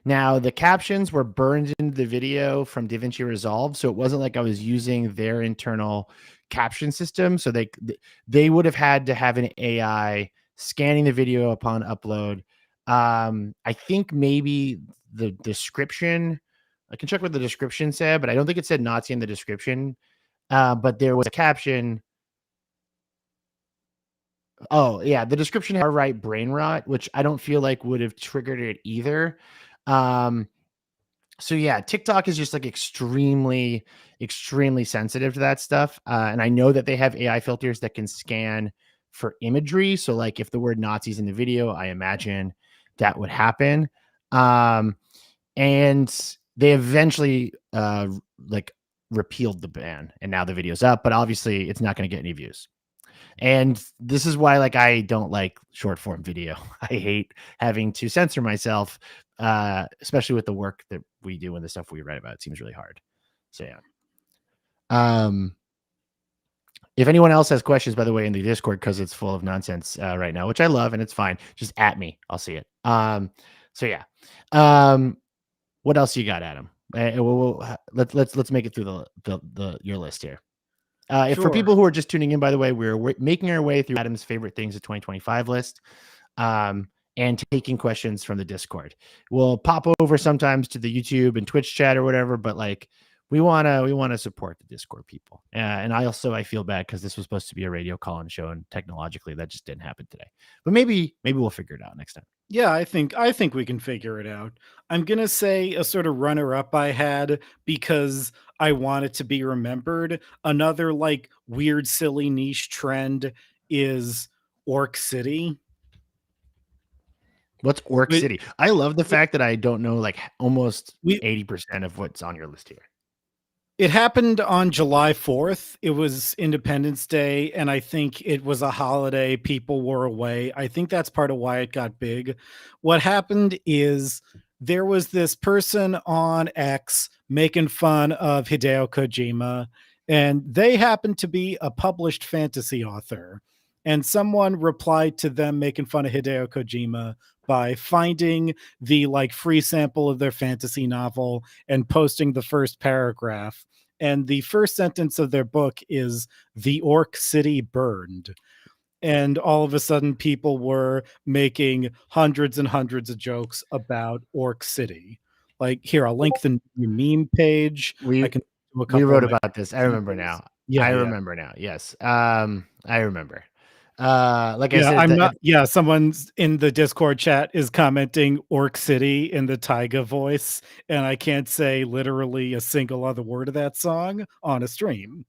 Speaker 1: Now, the captions were burned into the video from DaVinci Resolve, so it wasn't like I was using their internal caption system. So they would have had to have an AI scanning the video upon upload. I think maybe the description, I can check what the description said, but I don't think it said Nazi in the description. But there was a caption. Oh, yeah, the description had right brain rot, which I don't feel like would have triggered it either. So yeah, TikTok is just like extremely, extremely sensitive to that stuff. And I know that they have AI filters that can scan for imagery. So like if the word Nazis in the video, I imagine that would happen. And they eventually repealed the ban, and now the video's up, but obviously it's not going to get any views. And this is why, like, I don't like short form video. I hate having to censor myself, especially with the work that we do and the stuff we write about. It seems really hard. So yeah. If anyone else has questions, by the way, in the Discord, because it's full of nonsense right now, which I love, and it's fine, just at me. I'll see it. So yeah. What else you got, Adam? Let's make it through your list here. For people who are just tuning in, by the way, we're making our way through Adam's favorite things of 2025 list, and taking questions from the Discord. We'll pop over sometimes to the YouTube and Twitch chat or whatever, but like we want to support the Discord people. And I feel bad because this was supposed to be a radio call-in show, and technologically that just didn't happen today. But maybe we'll figure it out next time.
Speaker 5: Yeah, I think we can figure it out. I'm going to say a sort of runner-up I had because I want it to be remembered. Another like weird, silly niche trend is Orc City.
Speaker 1: What's Orc City? I love the fact that I don't know like almost 80% of what's on your list here.
Speaker 5: It happened on July 4th. It was Independence Day, and I think it was a holiday. People were away. I think that's part of why it got big. What happened is there was this person on X making fun of Hideo Kojima, and they happened to be a published fantasy author. And someone replied to them making fun of Hideo Kojima by finding the like free sample of their fantasy novel and posting the first paragraph. And the first sentence of their book is "The Orc City Burned." And all of a sudden people were making hundreds and hundreds of jokes about Orc City. Like, here, I'll link the meme page.
Speaker 1: We wrote about this. I remember now. Yeah, I remember now. Yes. I remember. Like I said,
Speaker 5: someone's in the Discord chat is commenting Orc City in the Taiga voice, and I can't say literally a single other word of that song on a stream.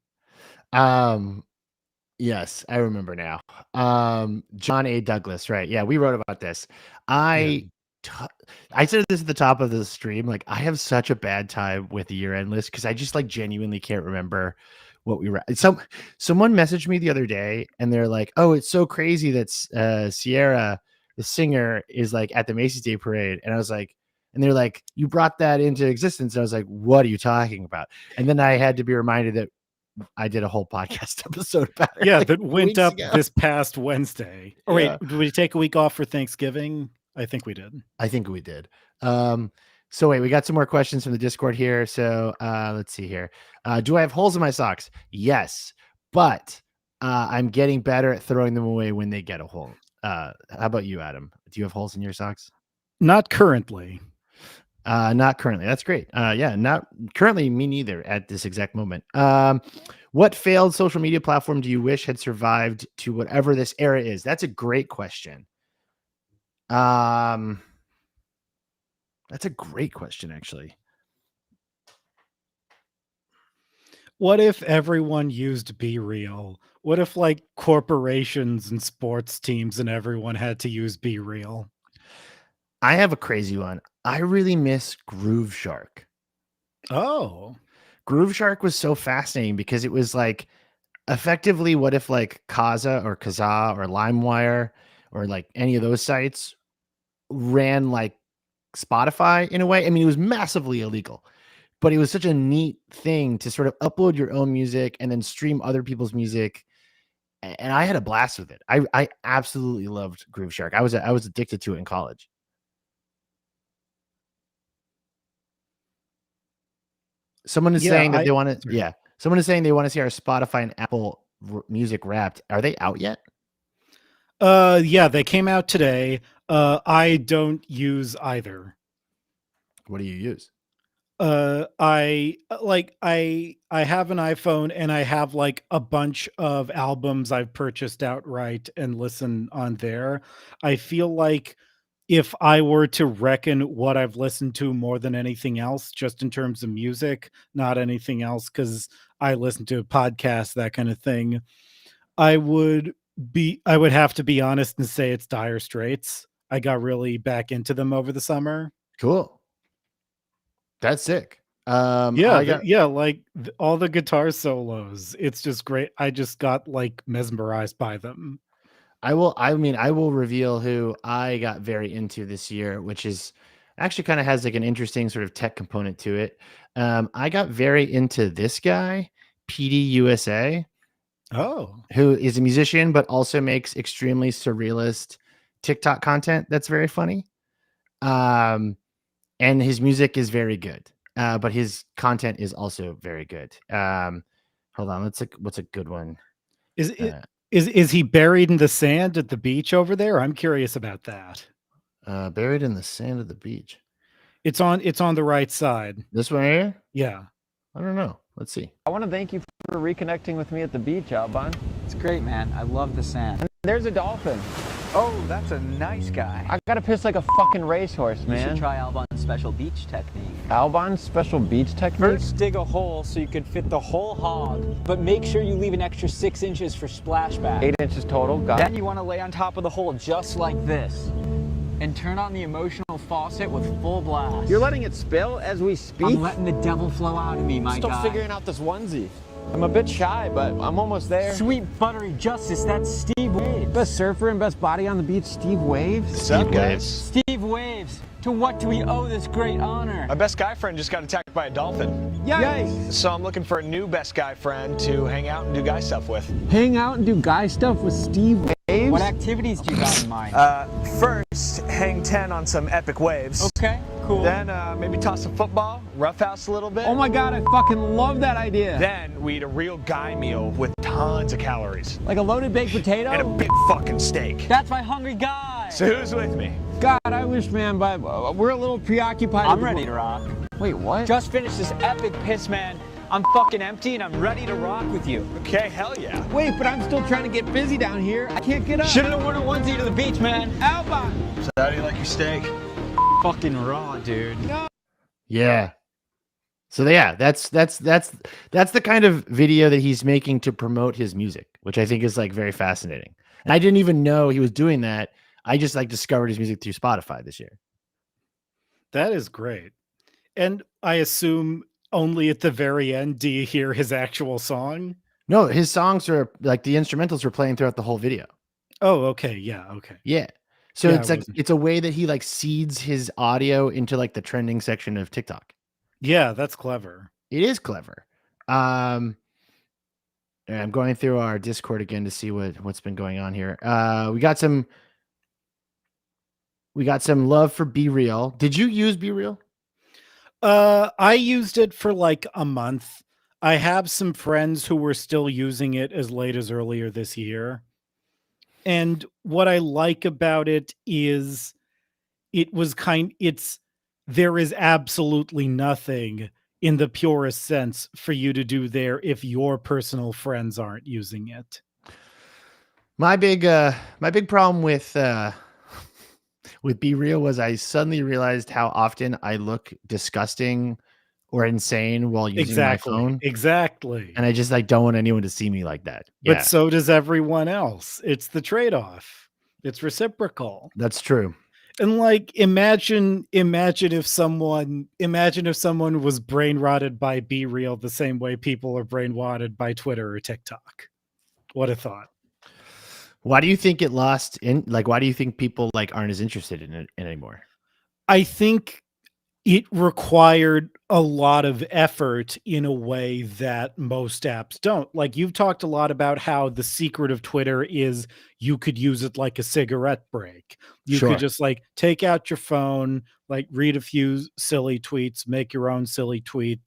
Speaker 1: Yes, I remember now. John A. Douglas, right? Yeah, we wrote about this.
Speaker 5: Yeah.
Speaker 1: t- I said this at the top of the stream. Like, I have such a bad time with the year-end list because I just like genuinely can't remember what we read. Someone messaged me the other day and they're like, "Oh, it's so crazy that Sierra, the singer, is like at the Macy's Day Parade," and I was like. And they're like, "You brought that into existence." And I was like, "What are you talking about?" And then I had to be reminded that I did a whole podcast episode about it.
Speaker 5: Yeah,
Speaker 1: like
Speaker 5: that
Speaker 1: 2
Speaker 5: went
Speaker 1: weeks
Speaker 5: up
Speaker 1: ago.
Speaker 5: this past Wednesday. Oh,
Speaker 1: Yeah.
Speaker 5: wait, did we take a week off for Thanksgiving? I think we did.
Speaker 1: I think we did. So wait, we got some more questions from the Discord here. So let's see here. Do I have holes in my socks? Yes, but I'm getting better at throwing them away when they get a hole. How about you, Adam? Do you have holes in your socks?
Speaker 5: Not currently.
Speaker 1: Not currently. That's great. Yeah, not currently. Me neither at this exact moment. What failed social media platform do you wish had survived to whatever this era is? That's a great question. That's a great question, actually.
Speaker 5: What if everyone used Be Real? What if like corporations and sports teams and everyone had to use Be Real?
Speaker 1: I have a crazy one. I really miss Groove Shark.
Speaker 5: Oh,
Speaker 1: Groove Shark was so fascinating because it was like effectively what if like Kazaa or LimeWire or like any of those sites ran like Spotify in a way. I mean, it was massively illegal, but it was such a neat thing to sort of upload your own music and then stream other people's music. And I had a blast with it. I absolutely loved Groove Shark. I was addicted to it in college. Someone is saying that they want to. Yeah, someone is saying they want to see our Spotify and Apple Music Wrapped. Are they out yet?
Speaker 5: Yeah, they came out today. I don't use either.
Speaker 1: What do you use?
Speaker 5: I have an iPhone and I have like a bunch of albums I've purchased outright and listen on there. I feel like if I were to reckon what I've listened to more than anything else, just in terms of music, not anything else, because I listen to podcasts, that kind of thing, I would have to be honest and say it's Dire Straits. I got really back into them over the summer.
Speaker 1: Cool. That's sick.
Speaker 5: Like all the guitar solos. It's just great. I just got like mesmerized by them.
Speaker 1: I will reveal who I got very into this year, which is actually kind of has like an interesting sort of tech component to it. I got very into this guy, PD USA.
Speaker 5: Oh,
Speaker 1: who is a musician, but also makes extremely surrealist TikTok content that's very funny. And his music is very good. But his content is also very good. Hold on, what's a good one?
Speaker 5: Is he buried in the sand at the beach over there? I'm curious about that.
Speaker 1: Buried in the sand of the beach.
Speaker 5: It's on the right side.
Speaker 1: This one here?
Speaker 5: Yeah.
Speaker 1: I don't know. Let's see.
Speaker 13: I want to thank you for reconnecting with me at the beach, Alban.
Speaker 14: It's great, man. I love the sand.
Speaker 13: And there's a dolphin.
Speaker 14: Oh, that's a nice guy.
Speaker 13: I gotta piss like a fucking racehorse, man.
Speaker 14: You should try Alban's special beach technique.
Speaker 13: Alban's special beach technique?
Speaker 14: First, dig a hole so you can fit the whole hog, but make sure you leave an extra 6 inches for splashback.
Speaker 13: 8 inches total, got it.
Speaker 14: Then you want to lay on top of the hole just like this. And turn on the emotional faucet with full blast.
Speaker 13: You're letting it spill as we speak?
Speaker 14: I'm letting the devil flow out of me, my guy.
Speaker 13: Still figuring out this onesie. I'm a bit shy, but I'm almost there.
Speaker 14: Sweet buttery justice, that's Steve Waves.
Speaker 13: Best surfer and best body on the beach, Steve Waves.
Speaker 14: What's up, guys? Steve Waves. To what do we owe this great honor?
Speaker 15: My best guy friend just got attacked by a dolphin.
Speaker 14: Yikes!
Speaker 15: So I'm looking for a new best guy friend to hang out and do guy stuff with.
Speaker 13: Hang out and do guy stuff with Steve Waves?
Speaker 14: What activities do you got in mind?
Speaker 15: First, hang 10 on some epic waves.
Speaker 14: Okay, cool.
Speaker 15: Then maybe toss some football, roughhouse a little bit.
Speaker 13: Oh my god, I fucking love that idea.
Speaker 15: Then we eat a real guy meal with tons of calories.
Speaker 14: Like a loaded baked potato?
Speaker 15: And a big fucking steak.
Speaker 14: That's my hungry guy!
Speaker 15: So who's with me?
Speaker 13: God, I wish, man, but we're a little preoccupied.
Speaker 14: I'm ready to rock.
Speaker 13: Wait, what?
Speaker 14: Just finished this epic piss, man. I'm fucking empty and I'm ready to rock with you.
Speaker 15: Okay, hell yeah.
Speaker 13: Wait, but I'm still trying to get busy down here. I can't get up.
Speaker 14: Should've worn a onesie to the beach, man.
Speaker 13: Alban!
Speaker 15: So how do you like your steak?
Speaker 14: Fucking raw, dude.
Speaker 13: No.
Speaker 1: Yeah. So yeah, that's the kind of video that he's making to promote his music, which I think is like very fascinating. And I didn't even know he was doing that. I just like discovered his music through Spotify this year.
Speaker 5: That is great. And I assume only at the very end do you hear his actual song?
Speaker 1: No, his songs are like the instrumentals were playing throughout the whole video.
Speaker 5: Oh, okay. Yeah. Okay.
Speaker 1: Yeah. So
Speaker 5: Yeah,
Speaker 1: it's
Speaker 5: I
Speaker 1: like
Speaker 5: wasn't-
Speaker 1: it's a way that he like seeds his audio into like the trending section of TikTok.
Speaker 5: Yeah, that's clever.
Speaker 1: It is clever. I'm going through our Discord again to see what's been going on here. We got some love for Be Real. Did you use Be Real?
Speaker 5: I used it for like a month. I have some friends who were still using it as late as earlier this year. And what I like about it is there is absolutely nothing in the purest sense for you to do there if your personal friends aren't using it.
Speaker 1: My big problem with Be Real was I suddenly realized how often I look disgusting or insane while using my phone.
Speaker 5: Exactly.
Speaker 1: And I just like don't want anyone to see me like that. Yeah,
Speaker 5: But so does everyone else. It's the trade-off. It's reciprocal.
Speaker 1: that's true.
Speaker 5: And like imagine if someone was brain rotted by Be Real the same way people are brain rotted by Twitter or TikTok. What a thought.
Speaker 1: Why do you think it lost in like why do you think people like aren't as interested in it anymore?
Speaker 5: I think it required a lot of effort in a way that most apps don't. Like you've talked a lot about how the secret of Twitter is you could use it like a cigarette break. You
Speaker 1: Sure.
Speaker 5: could just like take out your phone, like read a few silly tweets, make your own silly tweet.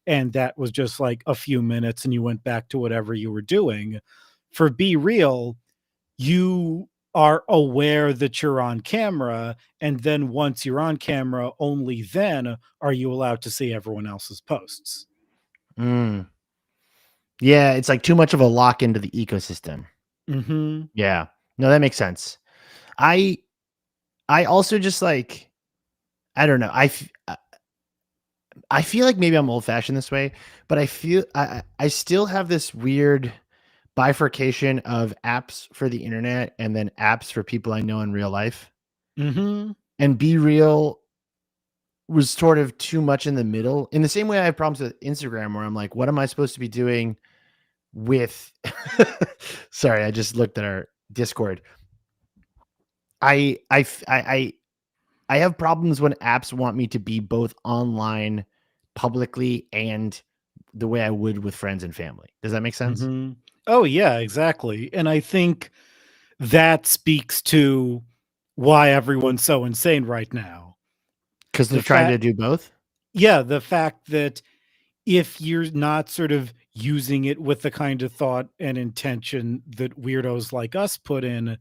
Speaker 5: And that was just like a few minutes and you went back to whatever you were doing. For Be Real, you are aware that you're on camera, and then once you're on camera, only then are you allowed to see everyone else's posts.
Speaker 1: Mm. Yeah, it's like too much of a lock into the ecosystem.
Speaker 5: Mm-hmm.
Speaker 1: Yeah. No, that makes sense. I also just like I don't know. I feel like maybe I'm old fashioned this way, but I feel I still have this weird bifurcation of apps for the internet and then apps for people I know in real life.
Speaker 5: Mm-hmm.
Speaker 1: And Be Real was sort of too much in the middle. In the same way I have problems with Instagram where I'm like, what am I supposed to be doing with sorry, I just looked at our Discord. I have problems when apps want me to be both online publicly and the way I would with friends and family. Does that make sense?
Speaker 5: Mm-hmm. Oh, yeah, exactly. And I think that speaks to why everyone's so insane right now.
Speaker 1: Because they're trying to do both?
Speaker 5: Yeah, the fact that if you're not sort of using it with the kind of thought and intention that weirdos like us put in,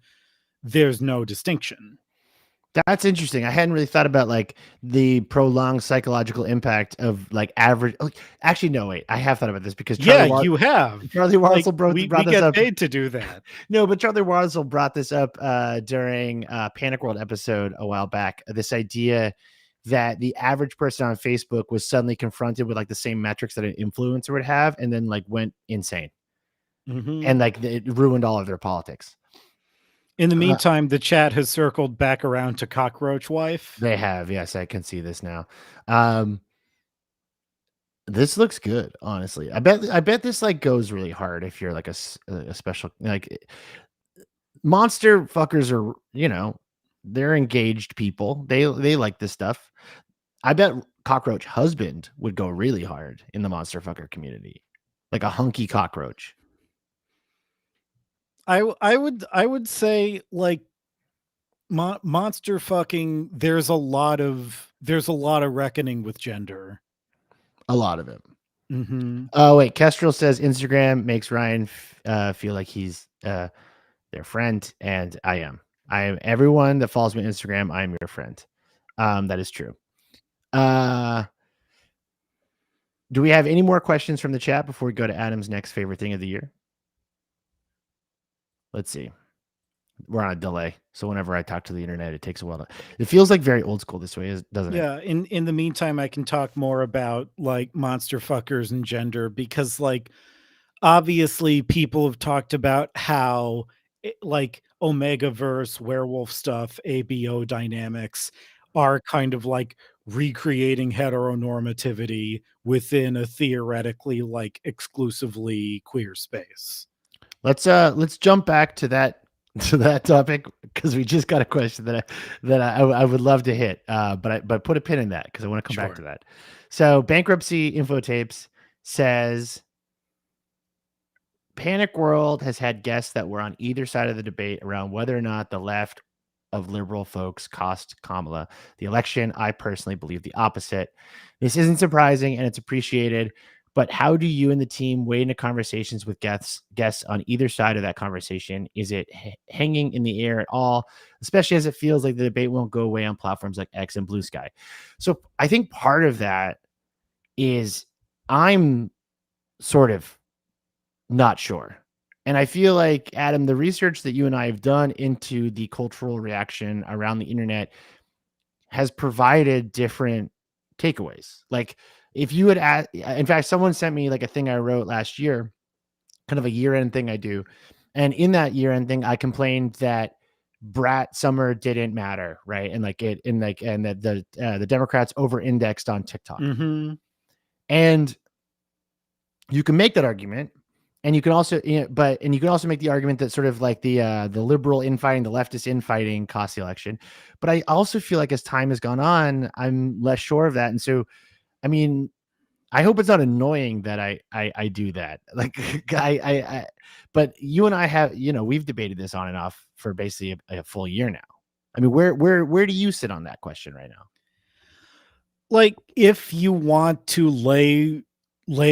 Speaker 5: there's no distinction.
Speaker 1: That's interesting. I hadn't really thought about like the prolonged psychological impact of like average. Actually, no, wait. I have thought about this because
Speaker 5: You have.
Speaker 1: Charlie Warzel brought
Speaker 5: we
Speaker 1: this
Speaker 5: get
Speaker 1: up.
Speaker 5: paid to do that.
Speaker 1: No, but Charlie Warzel brought this up during Panic World episode a while back. This idea that the average person on Facebook was suddenly confronted with like the same metrics that an influencer would have, and then like went insane, and like it ruined all of their politics.
Speaker 5: In the meantime, the chat has circled back around to Cockroach Wife.
Speaker 1: They have, yes, I can see this now. This looks good, honestly. I bet this like goes really hard if you're like a special like monster fuckers are, you know, they're engaged people. They like this stuff. I bet Cockroach Husband would go really hard in the monster fucker community, like a hunky cockroach.
Speaker 5: I would say like monster fucking. There's a lot of reckoning with gender.
Speaker 1: A lot of it.
Speaker 5: Mm-hmm.
Speaker 1: Oh wait, Kestrel says Instagram makes Ryan feel like he's their friend, and I am. Everyone that follows me on Instagram, I'm your friend. That is true. Do we have any more questions from the chat before we go to Adam's next favorite thing of the year? Let's see. We're on a delay, so whenever I talk to the internet, it takes a while. It feels like very old school this way, doesn't it?
Speaker 5: Yeah. In the meantime, I can talk more about like monster fuckers and gender because like obviously people have talked about how like Omegaverse, werewolf stuff, ABO dynamics are kind of like recreating heteronormativity within a theoretically like exclusively queer space.
Speaker 1: Let's jump back to that topic, because we just got a question that I would love to hit, but put a pin in that because I want to come back to that. So Bankruptcy Infotapes says Panic World has had guests that were on either side of the debate around whether or not the left of liberal folks cost Kamala the election. I personally believe the opposite. This isn't surprising and it's appreciated, but how do you and the team weigh into conversations with guests on either side of that conversation? Is it hanging in the air at all, especially as it feels like the debate won't go away on platforms like X and Blue Sky? So I think part of that is I'm sort of not sure. And I feel like, Adam, the research that you and I have done into the cultural reaction around the internet has provided different takeaways. Like if you had in fact, someone sent me like a thing I wrote last year, kind of a year-end thing I do. And in that year-end thing, I complained that Brat Summer didn't matter, right? And that the Democrats over-indexed on TikTok.
Speaker 5: Mm-hmm.
Speaker 1: And you can make that argument. And you can also, you can also make the argument that sort of like the liberal infighting, the leftist infighting cost the election. But I also feel like as time has gone on, I'm less sure of that. And so, I mean, I hope it's not annoying that I do that. Like but you and I have, we've debated this on and off for basically a full year now. I mean, where do you sit on that question right now?
Speaker 5: Like, if you want to lay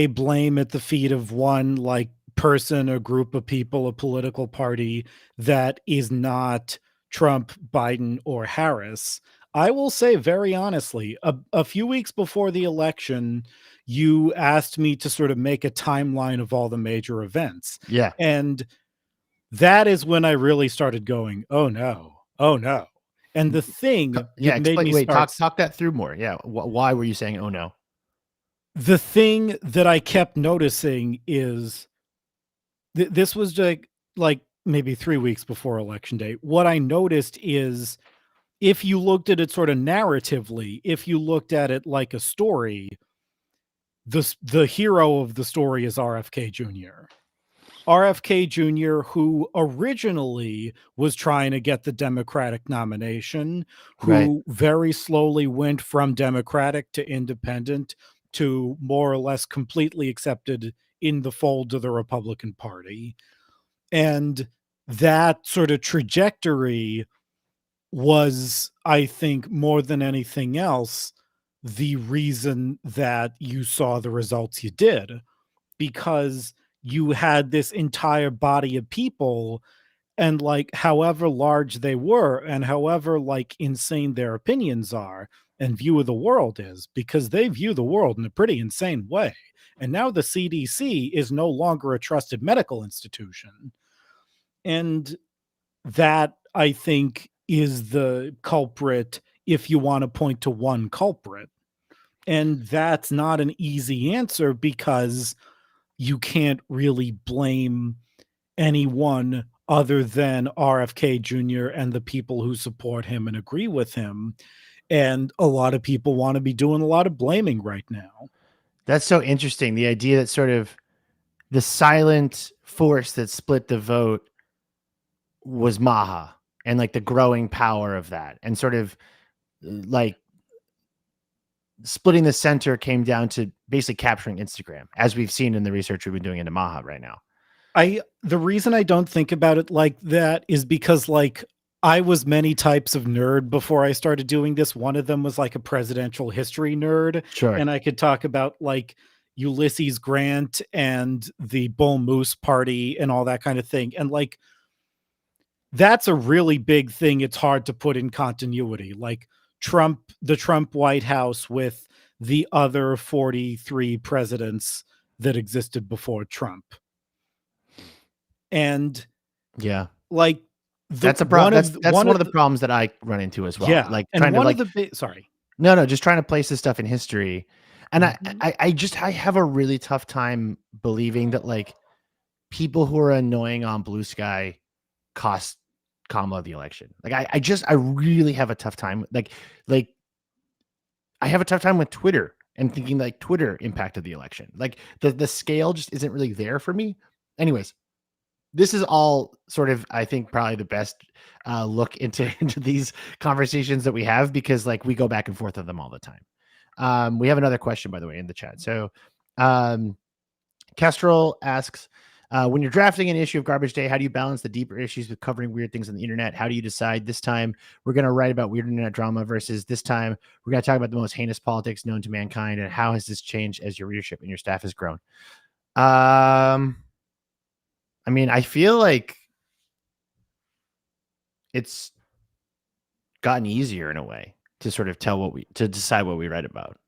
Speaker 5: blame at the feet of one like person, a group of people, a political party that is not Trump, Biden, or Harris, I will say very honestly, a few weeks before the election, you asked me to sort of make a timeline of all the major events.
Speaker 1: Yeah.
Speaker 5: And that is when I really started going, oh no. And the thing
Speaker 1: talk that through more. Yeah. Why were you saying, oh no?
Speaker 5: The thing that I kept noticing is this was like maybe 3 weeks before election day. What I noticed is if you looked at it sort of narratively, if you looked at it like a story, the hero of the story is RFK Jr. RFK Jr., who originally was trying to get the Democratic nomination, who very slowly went from Democratic to independent to more or less completely accepted in the fold of the Republican Party. And that sort of trajectory was, I think, more than anything else, the reason that you saw the results you did, because you had this entire body of people, and like however large they were and however like insane their opinions are and view of the world is, because they view the world in a pretty insane way. And now the CDC is no longer a trusted medical institution. And that, I think, is the culprit if you want to point to one culprit. And that's not an easy answer, because you can't really blame anyone other than RFK Jr. and the people who support him and agree with him. And a lot of people want to be doing a lot of blaming right now.
Speaker 1: That's so interesting. The idea that sort of the silent force that split the vote was Maha, and like the growing power of that, and sort of like splitting the center came down to basically capturing Instagram, as we've seen in the research we've been doing into Maha right now.
Speaker 5: The reason I don't think about it like that is because like I was many types of nerd before I started doing this. One of them was like a presidential history nerd.
Speaker 1: Sure.
Speaker 5: And I could talk about like Ulysses Grant and the Bull Moose Party and all that kind of thing. And like, that's a really big thing. It's hard to put in continuity. Like the Trump White House with the other 43 presidents that existed before Trump. And
Speaker 1: yeah,
Speaker 5: like,
Speaker 1: that's a problem. That's one of the problems that I run into as well.
Speaker 5: Yeah,
Speaker 1: like
Speaker 5: and
Speaker 1: trying to like just trying to place this stuff in history. And I have a really tough time believing that like people who are annoying on Blue Sky cost Kamala the election. Like I really have a tough time. Like I have a tough time with Twitter and thinking like Twitter impacted the election. Like the scale just isn't really there for me. Anyways, this is all sort of, I think, probably the best look into these conversations that we have, because like we go back and forth on them all the time. We have another question, by the way, in the chat. So Kestrel asks, when you're drafting an issue of Garbage Day, how do you balance the deeper issues with covering weird things on the internet? How do you decide this time we're going to write about weird internet drama versus this time we're going to talk about the most heinous politics known to mankind? And how has this changed as your readership and your staff has grown? I mean, I feel like it's gotten easier in a way to sort of to decide what we write about.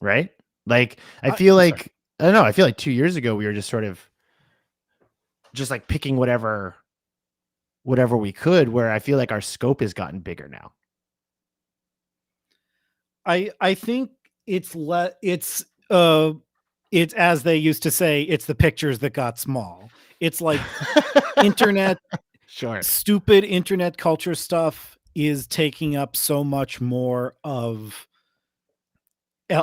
Speaker 1: Right? Like, I feel like, I don't know. I feel like 2 years ago, we were just sort of just like picking whatever we could, where I feel like our scope has gotten bigger now.
Speaker 5: I think it's as they used to say, it's the pictures that got small. It's like internet, stupid internet culture stuff is taking up so much more of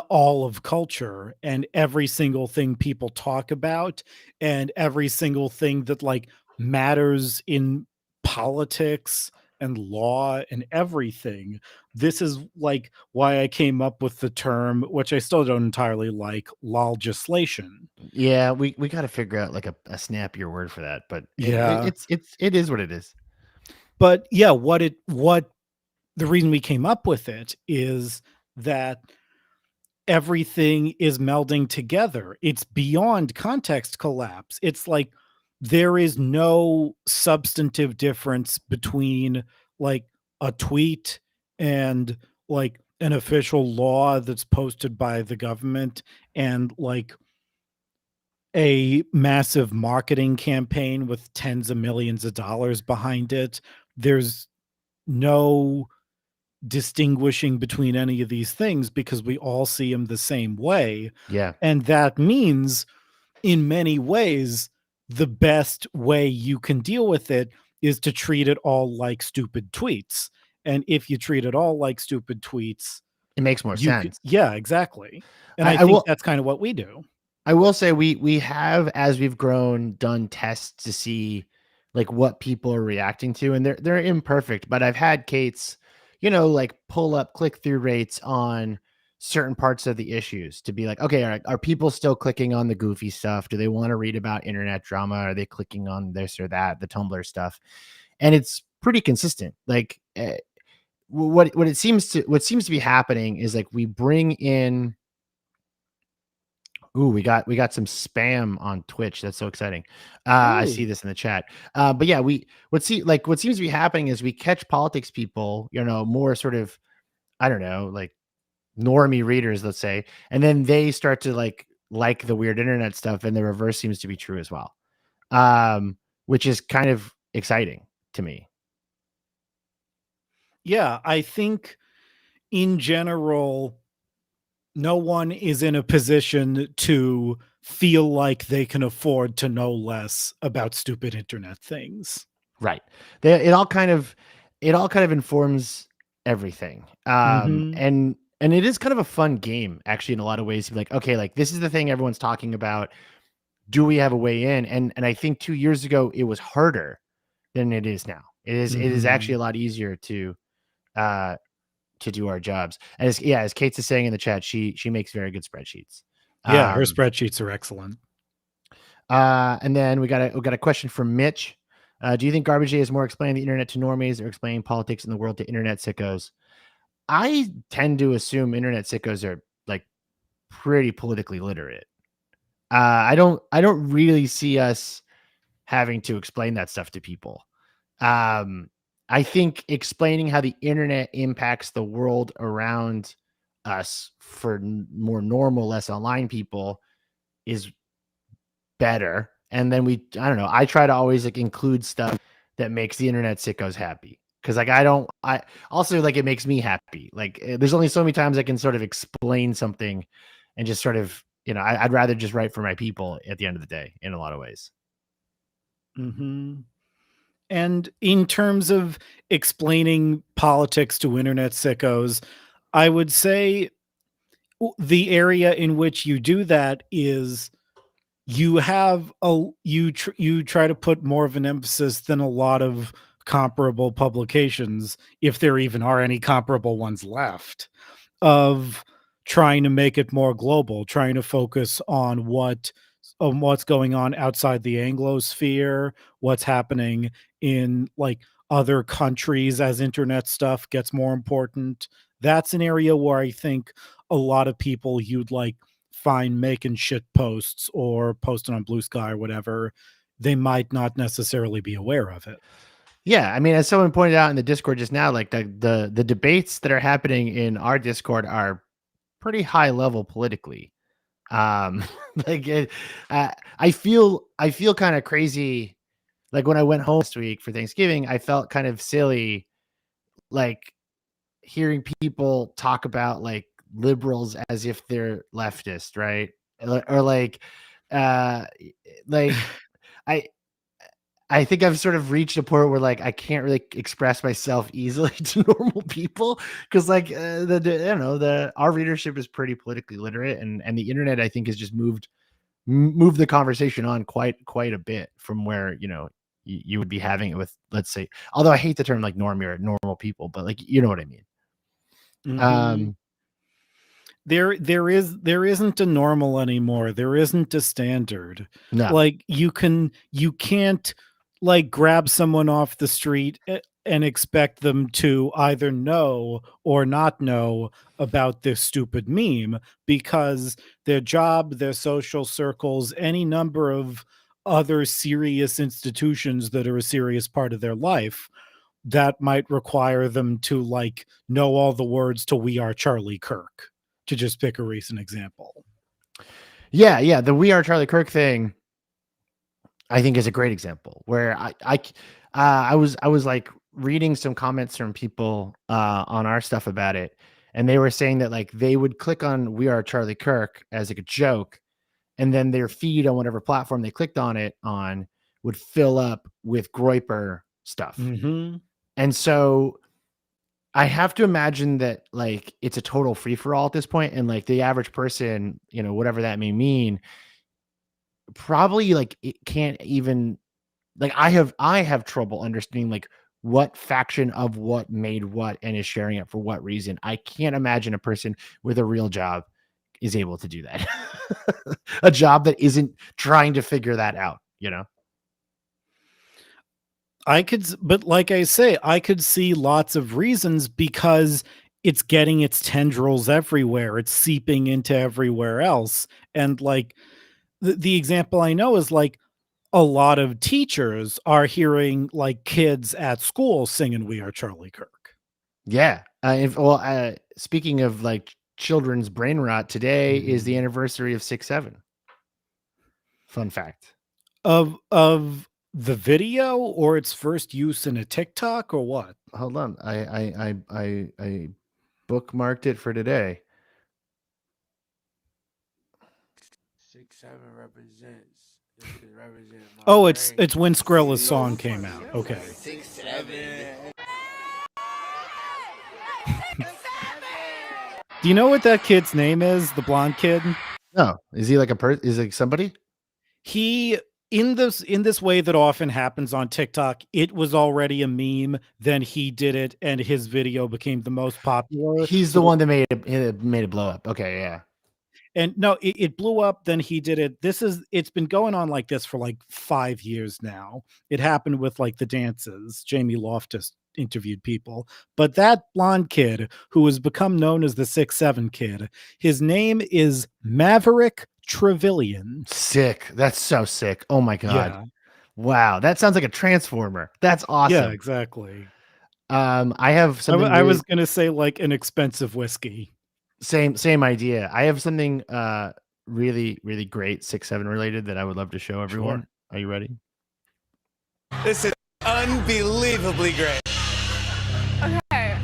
Speaker 5: all of culture, and every single thing people talk about and every single thing that like matters in politics and law and everything. This is like why I came up with the term, which I still don't entirely like, legislation.
Speaker 1: Yeah, we got to figure out like a snappier word for that, but
Speaker 5: Yeah.
Speaker 1: it is what it is.
Speaker 5: But yeah, the reason we came up with it is that everything is melding together. It's beyond context collapse. It's like there is no substantive difference between like a tweet and like an official law that's posted by the government and like a massive marketing campaign with tens of millions of dollars behind it. There's no distinguishing between any of these things because we all see them the same way.
Speaker 1: Yeah.
Speaker 5: And that means in many ways, the best way you can deal with it is to treat it all like stupid tweets. And if you treat it all like stupid tweets,
Speaker 1: it makes more sense.
Speaker 5: Yeah, exactly. And I think that's kind of what we do.
Speaker 1: I will say we have, as we've grown, done tests to see like what people are reacting to, and they're imperfect, but I've had Kate's, like pull up click-through rates on certain parts of the issues to be like, okay, are people still clicking on the goofy stuff? Do they want to read about internet drama? Are they clicking on this or that, the Tumblr stuff? And it's pretty consistent. Like what seems to be happening is like we bring in. Ooh, we got some spam on Twitch. That's so exciting. I see this in the chat. But yeah, what seems to be happening is we catch politics people, more sort of, I don't know, like normie readers, let's say, and then they start to like the weird internet stuff, and the reverse seems to be true as well. Which is kind of exciting to me.
Speaker 5: Yeah, I think in general, no one is in a position to feel like they can afford to know less about stupid internet things.
Speaker 1: Right. It all kind of informs everything. And it is kind of a fun game, actually, in a lot of ways, to be like, okay, like this is the thing everyone's talking about. Do we have a way in? And I think 2 years ago it was harder than it is now. It is actually a lot easier to do our jobs. And as Kate is saying in the chat, she makes very good spreadsheets.
Speaker 5: Yeah, her spreadsheets are excellent.
Speaker 1: And then we got a question from Mitch. Do you think Garbage Day is more explaining the internet to normies or explaining politics in the world to internet sickos? I tend to assume internet sickos are like pretty politically literate. I don't really see us having to explain that stuff to people. I think explaining how the internet impacts the world around us for more normal, less online people is better. And then I don't know, I try to always like include stuff that makes the internet sickos happy. Cause like, I also like, it makes me happy. Like there's only so many times I can sort of explain something and just sort of I'd rather just write for my people at the end of the day in a lot of ways.
Speaker 5: Mm-hmm. And in terms of explaining politics to internet sickos, I would say the area in which you do that is you try to put more of an emphasis than a lot of comparable publications, if there even are any comparable ones left, of trying to make it more global, trying to focus on what's going on outside the Anglosphere, what's happening in like other countries as internet stuff gets more important. That's an area where I think a lot of people you'd like find making shit posts or posting on Blue Sky or whatever, they might not necessarily be aware of it.
Speaker 1: Yeah, I mean, as someone pointed out in the Discord just now, like the debates that are happening in our Discord are pretty high level politically. Like I feel kind of crazy. Like when I went home last week for Thanksgiving, I felt kind of silly, like hearing people talk about like liberals as if they're leftist, right? Or like I think I've sort of reached a point where like I can't really express myself easily to normal people because like our readership is pretty politically literate, and the internet I think has just moved the conversation on quite a bit from where you would be having it with, let's say, although I hate the term like normie or normal people, but like you know what I mean.
Speaker 5: Mm-hmm. There isn't a normal anymore. There isn't a standard.
Speaker 1: No.
Speaker 5: Like you can't like grab someone off the street and expect them to either know or not know about this stupid meme, because their job, their social circles, any number of other serious institutions that are a serious part of their life, that might require them to like know all the words to "We Are Charlie Kirk," to just pick a recent example.
Speaker 1: Yeah, the "We Are Charlie Kirk" thing I think is a great example where I was like reading some comments from people on our stuff about it, and they were saying that like they would click on "We Are Charlie Kirk" as like a joke, and then their feed on whatever platform they clicked on it on would fill up with Groyper stuff.
Speaker 5: Mm-hmm.
Speaker 1: And so I have to imagine that like it's a total free for all at this point, and like the average person, whatever that may mean, probably like it can't even like I have trouble understanding like what faction of what made what and is sharing it for what reason. I can't imagine a person with a real job is able to do that. A job that isn't trying to figure that out,
Speaker 5: But like I say, I could see lots of reasons, because it's getting its tendrils everywhere. It's seeping into everywhere else. And like the example I know is like a lot of teachers are hearing like kids at school singing "We Are Charlie Kirk."
Speaker 1: Yeah. Speaking of like children's brain rot, today is the anniversary of 6-7. Fun fact.
Speaker 5: Of the video, or its first use in a TikTok, or what?
Speaker 1: Hold on. I bookmarked it for today.
Speaker 16: 6-7 represents.
Speaker 5: Oh, it's when Skrilla's song came out. Okay.
Speaker 16: 6-7.
Speaker 5: Do you know what that kid's name is? The blonde kid?
Speaker 1: No. Is he like is like somebody?
Speaker 5: He in this way that often happens on TikTok, it was already a meme, then he did it and his video became the most popular.
Speaker 1: He's the one that made it blow up. Okay, yeah.
Speaker 5: And no, it blew up, then he did it. It's been going on like this for like 5 years now. It happened with like the dances. Jamie Loftus interviewed people. But that blonde kid who has become known as the 6-7 kid, his name is Maverick Trevelyan.
Speaker 1: Sick. That's so sick. Oh my God.
Speaker 5: Yeah.
Speaker 1: Wow. That sounds like a transformer. That's awesome.
Speaker 5: Yeah, exactly.
Speaker 1: I have something.
Speaker 5: I was going to say like an expensive whiskey.
Speaker 1: Same idea. I have something really, really great 6-7 related that I would love to show everyone. Sure. Are you ready?
Speaker 10: This is unbelievably great.
Speaker 8: Okay.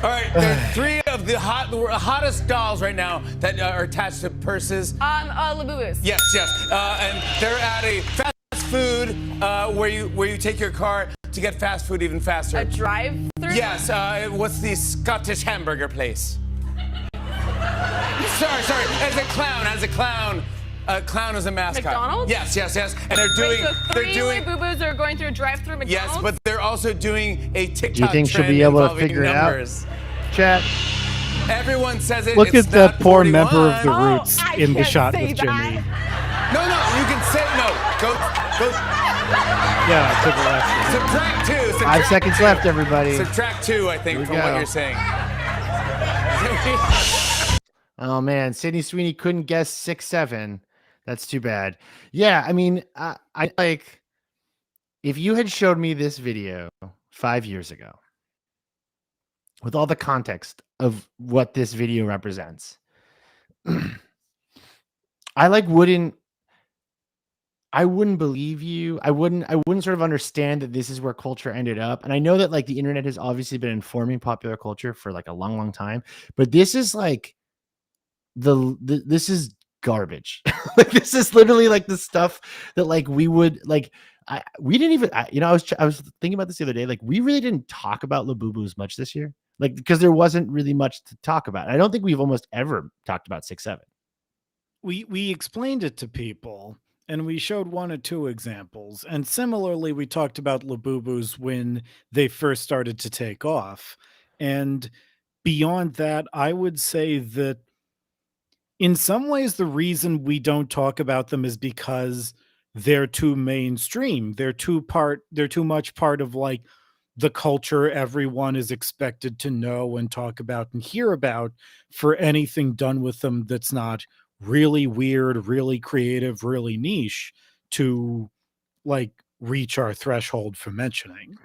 Speaker 10: All right, there are 3 of
Speaker 16: the hottest dolls right now that are attached to purses.
Speaker 17: Labubus.
Speaker 16: Yes, yes. And they're at a fast food where you take your car to get fast food even faster.
Speaker 17: A drive-through?
Speaker 16: Yes. What's the Scottish hamburger place? sorry. As a clown. Clown is a mascot.
Speaker 17: McDonald's?
Speaker 16: Yes. And they're doing.
Speaker 17: Wait, so three Labubus are going through a drive-through McDonald's?
Speaker 16: Yes, but they're also doing a TikTok
Speaker 1: Do you think she'll
Speaker 16: trend
Speaker 1: be able to
Speaker 16: involving
Speaker 1: figure
Speaker 16: numbers.
Speaker 1: it out? Chat.
Speaker 16: Everyone says it.
Speaker 5: Look
Speaker 16: it's
Speaker 5: at that
Speaker 16: not
Speaker 5: poor
Speaker 16: 41.
Speaker 5: member of the
Speaker 17: Oh,
Speaker 5: Roots
Speaker 17: I
Speaker 5: in the
Speaker 17: can't
Speaker 5: shot
Speaker 17: say
Speaker 5: with
Speaker 17: that.
Speaker 5: Jimmy.
Speaker 16: No, you can say no. Go.
Speaker 5: Yeah, to the left.
Speaker 16: Subtract 2.
Speaker 1: 5 seconds
Speaker 16: two.
Speaker 1: left, everybody.
Speaker 16: Subtract 2, I think,
Speaker 1: Here we
Speaker 16: from what
Speaker 1: go.
Speaker 16: you're saying.
Speaker 1: Oh man, Sydney Sweeney couldn't guess 6'7". That's too bad. Yeah, I mean, I like if you had showed me this video 5 years ago with all the context of what this video represents, I wouldn't believe you. I wouldn't sort of understand that this is where culture ended up. And I know that like the internet has obviously been informing popular culture for like a long time, but this is like this is garbage. Like this is literally like the stuff that like we would like. We didn't even, I was thinking about this the other day. Like we really didn't talk about Labubus much this year, like because there wasn't really much to talk about. I don't think we've almost ever talked about 6'7".
Speaker 5: We explained it to people and we showed 1 or 2 examples. And similarly, we talked about Labubus when they first started to take off. And beyond that, I would say that in some ways, the reason we don't talk about them is because they're too mainstream. They're too much part of like the culture everyone is expected to know and talk about and hear about for anything done with them that's not really weird, really creative, really niche to like reach our threshold for mentioning.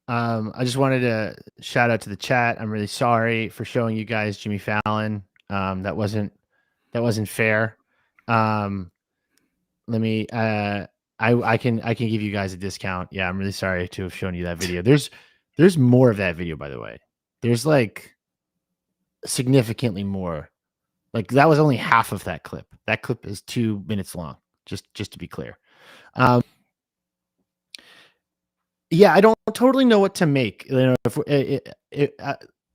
Speaker 1: I just wanted to shout out to the chat. I'm really sorry for showing you guys Jimmy Fallon. That wasn't fair. Let me I can give you guys a discount. Yeah, I'm really sorry to have shown you that video. There's more of that video, by the way. There's like significantly more. Like that was only half of that clip. That clip is 2 minutes long. Just to be clear. Yeah, I don't totally know what to make. You know,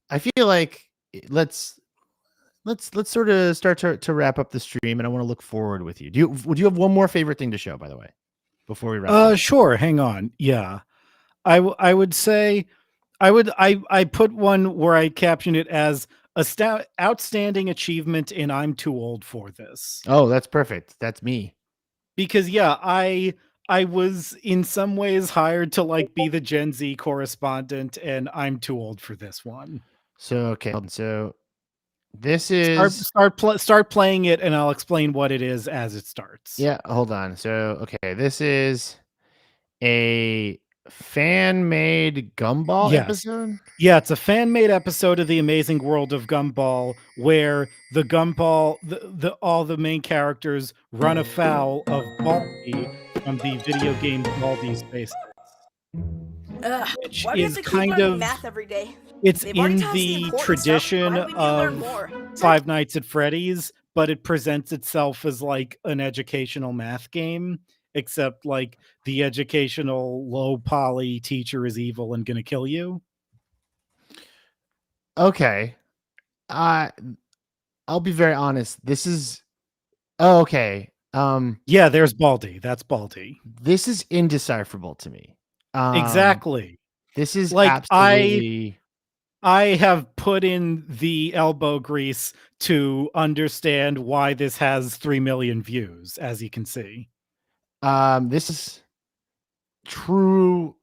Speaker 1: I feel like let's sort of start to wrap up the stream, and I want to look forward with you. Would you have one more favorite thing to show, by the way, before we wrap up?
Speaker 5: Sure. Hang on. Yeah, I would say I put one where I captioned it as outstanding achievement in I'm too old for this.
Speaker 1: Oh, that's perfect. That's me.
Speaker 5: Because yeah, I was in some ways hired to like be the Gen Z correspondent, and I'm too old for this one.
Speaker 1: So okay, so this is
Speaker 5: start playing it, and I'll explain what it is as it starts.
Speaker 1: Yeah, hold on. So okay, this is a fan-made Gumball episode.
Speaker 5: Yeah, it's a fan-made episode of The Amazing World of Gumball, where the Gumball, all the main characters run afoul of Baldi from the video game Baldi's Basics. Which
Speaker 8: Why do you
Speaker 5: is
Speaker 8: have to keep
Speaker 5: kind
Speaker 8: learning
Speaker 5: of
Speaker 8: math every day?
Speaker 5: it's
Speaker 8: They've already
Speaker 5: in
Speaker 8: taught us the
Speaker 5: the
Speaker 8: important
Speaker 5: tradition
Speaker 8: stuff. Why don't we learn
Speaker 5: of
Speaker 8: more?
Speaker 5: Five Nights at Freddy's, but it presents itself as like an educational math game, except like the educational low poly teacher is evil and gonna kill you.
Speaker 1: Okay. I'll be very honest. This is okay.
Speaker 5: Yeah, there's Baldi. That's Baldi.
Speaker 1: This is indecipherable to me.
Speaker 5: Exactly.
Speaker 1: This is
Speaker 5: like
Speaker 1: absolutely
Speaker 5: I have put in the elbow grease to understand why this has 3 million views, as you can see.
Speaker 1: This is true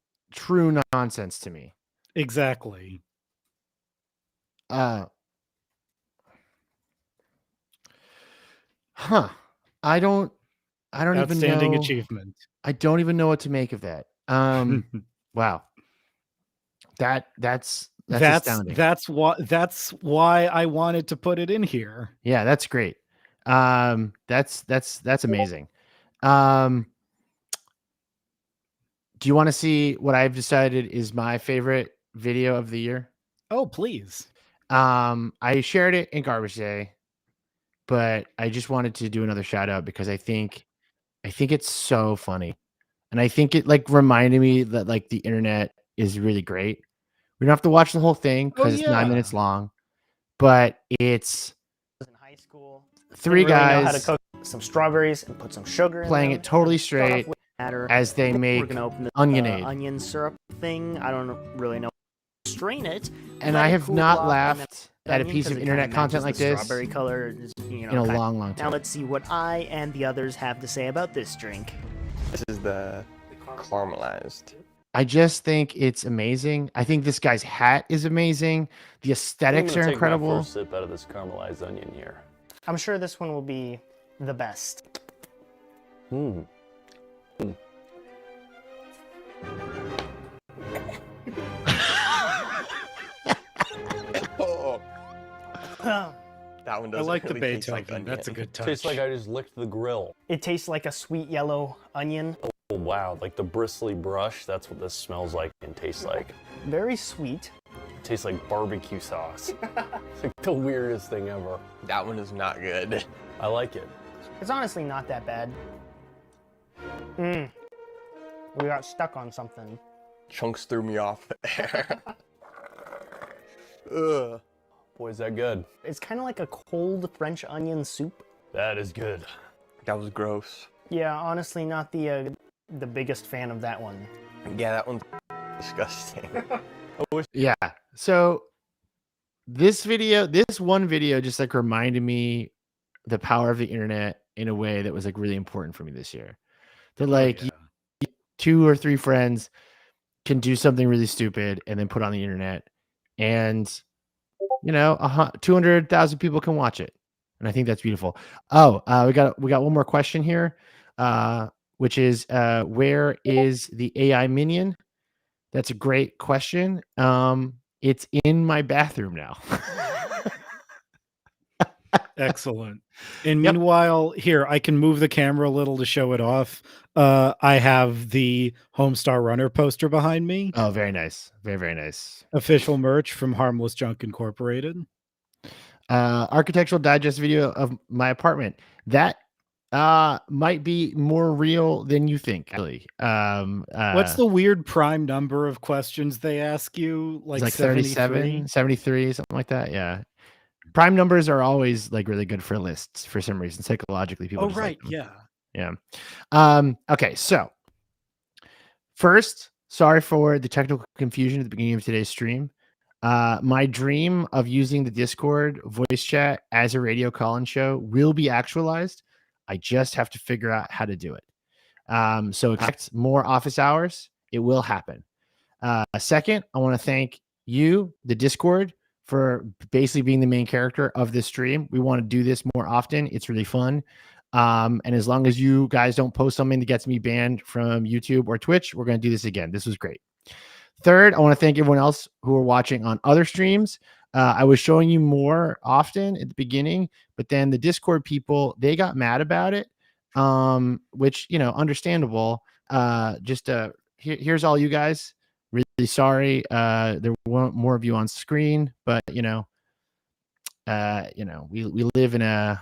Speaker 1: nonsense to me.
Speaker 5: Exactly.
Speaker 1: I don't even know.
Speaker 5: Outstanding achievement.
Speaker 1: I don't even know what to make of that. Wow. That's astounding.
Speaker 5: That's why I wanted to put it in here.
Speaker 1: Yeah, that's great. That's amazing. Do you want to see what I've decided is my favorite video of the year?
Speaker 5: Oh, please.
Speaker 1: I shared it in Garbage Day, but I just wanted to do another shout out because I think it's so funny. And I think it like reminded me that like the internet is really great. We don't have to watch the whole thing because it's 9 minutes long, but it's
Speaker 18: in high school.
Speaker 1: three
Speaker 18: Didn't really know how
Speaker 1: guys
Speaker 18: to cook some strawberries and put some sugar in
Speaker 1: playing
Speaker 18: them.
Speaker 1: it totally
Speaker 18: Start off
Speaker 1: straight
Speaker 18: with batter.
Speaker 1: as they
Speaker 18: We're
Speaker 1: make
Speaker 18: gonna open the
Speaker 1: Onionade.
Speaker 18: onion syrup thing. I don't really know. Strain it.
Speaker 1: And
Speaker 18: let
Speaker 1: I
Speaker 18: it
Speaker 1: have
Speaker 18: cool
Speaker 1: not
Speaker 18: off, and
Speaker 1: laughed
Speaker 18: then
Speaker 1: at a
Speaker 18: onion,
Speaker 1: piece
Speaker 18: 'cause
Speaker 1: of
Speaker 18: it
Speaker 1: internet
Speaker 18: kinda
Speaker 1: content
Speaker 18: matches
Speaker 1: like
Speaker 18: the
Speaker 1: this
Speaker 18: strawberry color, you know,
Speaker 1: in a
Speaker 18: kind-
Speaker 1: long
Speaker 18: Now
Speaker 1: time.
Speaker 18: let's see what I and the others have to say about this drink.
Speaker 13: This is the caramelized.
Speaker 1: I just think it's amazing. I think this guy's hat is amazing. The aesthetics are incredible.
Speaker 19: First sip out of this caramelized onion here.
Speaker 18: I'm sure this one will be the best.
Speaker 19: Hmm.
Speaker 13: That one
Speaker 5: I
Speaker 13: doesn't
Speaker 5: like the
Speaker 13: really taste
Speaker 5: Beethoven.
Speaker 13: like onion.
Speaker 5: That's a good touch.
Speaker 19: Tastes like I just licked the grill.
Speaker 18: It tastes like a sweet yellow onion.
Speaker 19: Oh wow, like the bristly brush, that's what this smells like and tastes like.
Speaker 18: Very sweet.
Speaker 19: It tastes like barbecue sauce. It's like the weirdest thing ever.
Speaker 13: That one is not good.
Speaker 19: I like it.
Speaker 18: It's honestly not that bad. We got stuck on something.
Speaker 13: Chunks threw me off there. Ugh.
Speaker 19: Boy, is that good.
Speaker 18: It's kind of like a cold French onion soup.
Speaker 19: That is good.
Speaker 13: That was gross.
Speaker 18: Yeah, honestly, not the biggest fan of that one.
Speaker 13: Yeah, that one's disgusting.
Speaker 1: Yeah. So this one video just like reminded me the power of the internet in a way that was like really important for me this year. That like two or three friends can do something really stupid and then put on the internet, and 200,000 people can watch it, and I think that's beautiful. We got one more question here, which is where is the AI minion? That's a great question. It's in my bathroom now.
Speaker 5: Excellent. And meanwhile, here, I can move the camera a little to show it off. I have the Homestar Runner poster behind me.
Speaker 1: Oh, very nice. Very, very nice.
Speaker 5: Official merch from Harmless Junk Incorporated.
Speaker 1: Architectural Digest video of my apartment. That might be more real than you think, really.
Speaker 5: What's the weird prime number of questions they ask you?
Speaker 1: Like 37, 73, something like that. Yeah. Prime numbers are always like really good for lists for some reason. Psychologically, people.
Speaker 5: Oh,
Speaker 1: just like
Speaker 5: right.
Speaker 1: them.
Speaker 5: Yeah.
Speaker 1: Yeah. Okay. So first, sorry for the technical confusion at the beginning of today's stream. My dream of using the Discord voice chat as a radio call-in show will be actualized. I just have to figure out how to do it. So expect more office hours. It will happen. Second, I want to thank you, the Discord, for basically being the main character of this stream. We want to do this more often. It's really fun. And as long as you guys don't post something that gets me banned from YouTube or Twitch, we're going to do this again. This was great. Third, I want to thank everyone else who are watching on other streams. I was showing you more often at the beginning, but then the Discord people, they got mad about it, which, understandable. Here's all you guys. Really sorry. There weren't more of you on screen, but we live in a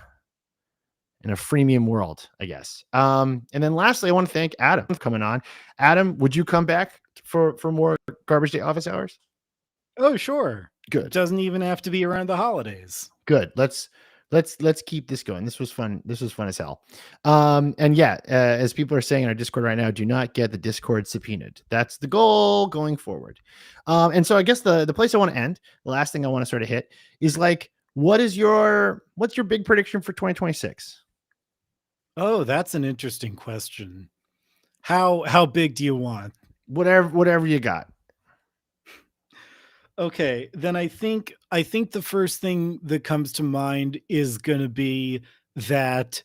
Speaker 1: freemium world, I guess. And then lastly, I want to thank Adam for coming on. Adam, would you come back for more Garbage Day office hours?
Speaker 5: Oh, sure.
Speaker 1: Good.
Speaker 5: It doesn't even have to be around the holidays.
Speaker 1: Good. Let's keep this going. This was fun. This was fun as hell. And yeah, as people are saying in our Discord right now, do not get the Discord subpoenaed. That's the goal going forward. And so I guess the place I want to end, the last thing I want to sort of hit is like, what's your big prediction for 2026?
Speaker 5: Oh, that's an interesting question. How big do you want?
Speaker 1: Whatever you got.
Speaker 5: Okay, then I think the first thing that comes to mind is going to be that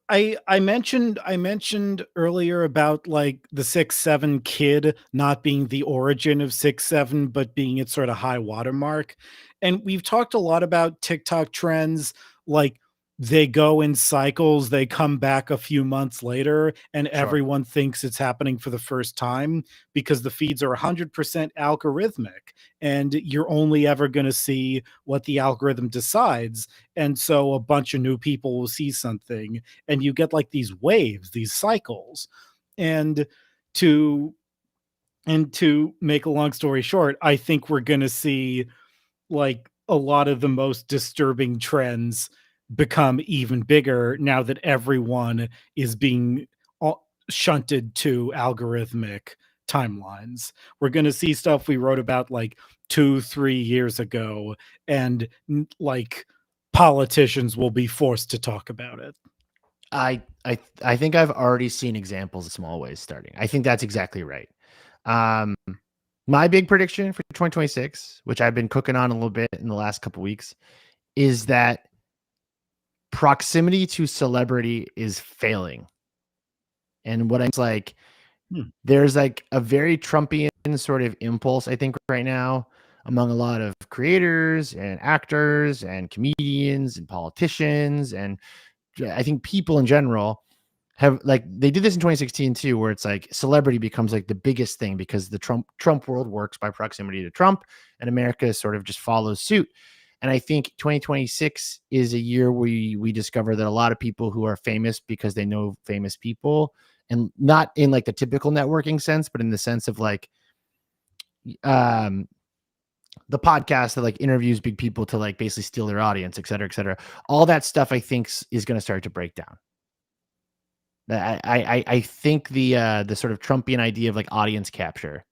Speaker 5: I mentioned earlier about like the 6'7" kid not being the origin of 6'7", but being its sort of high watermark. And we've talked a lot about TikTok trends, like they go in cycles, they come back a few months later, and
Speaker 1: Sure.
Speaker 5: everyone thinks it's happening for the first time because the feeds are 100% algorithmic, and you're only ever going to see what the algorithm decides. And so a bunch of new people will see something, and you get like these waves, these cycles. And to make a long story short, I think we're going to see like a lot of the most disturbing trends become even bigger now that everyone is being shunted to algorithmic timelines. We're going to see stuff we wrote about like 2-3 years ago, and like politicians will be forced to talk about it.
Speaker 1: I think I've already seen examples of small ways starting. I think that's exactly right. My big prediction for 2026, which I've been cooking on a little bit in the last couple weeks, is that proximity to celebrity is failing. And what I'm like, there's like a very Trumpian sort of impulse, I think, right now among a lot of creators and actors and comedians and politicians. And I think people in general have, like, they did this in 2016 too, where it's like celebrity becomes like the biggest thing because the Trump world works by proximity to Trump, and America sort of just follows suit. And I think 2026 is a year where we discover that a lot of people who are famous because they know famous people, and not in like the typical networking sense, but in the sense of like the podcast that like interviews big people to like basically steal their audience, et cetera, et cetera. All that stuff I think is going to start to break down. I think the sort of Trumpian idea of like audience capture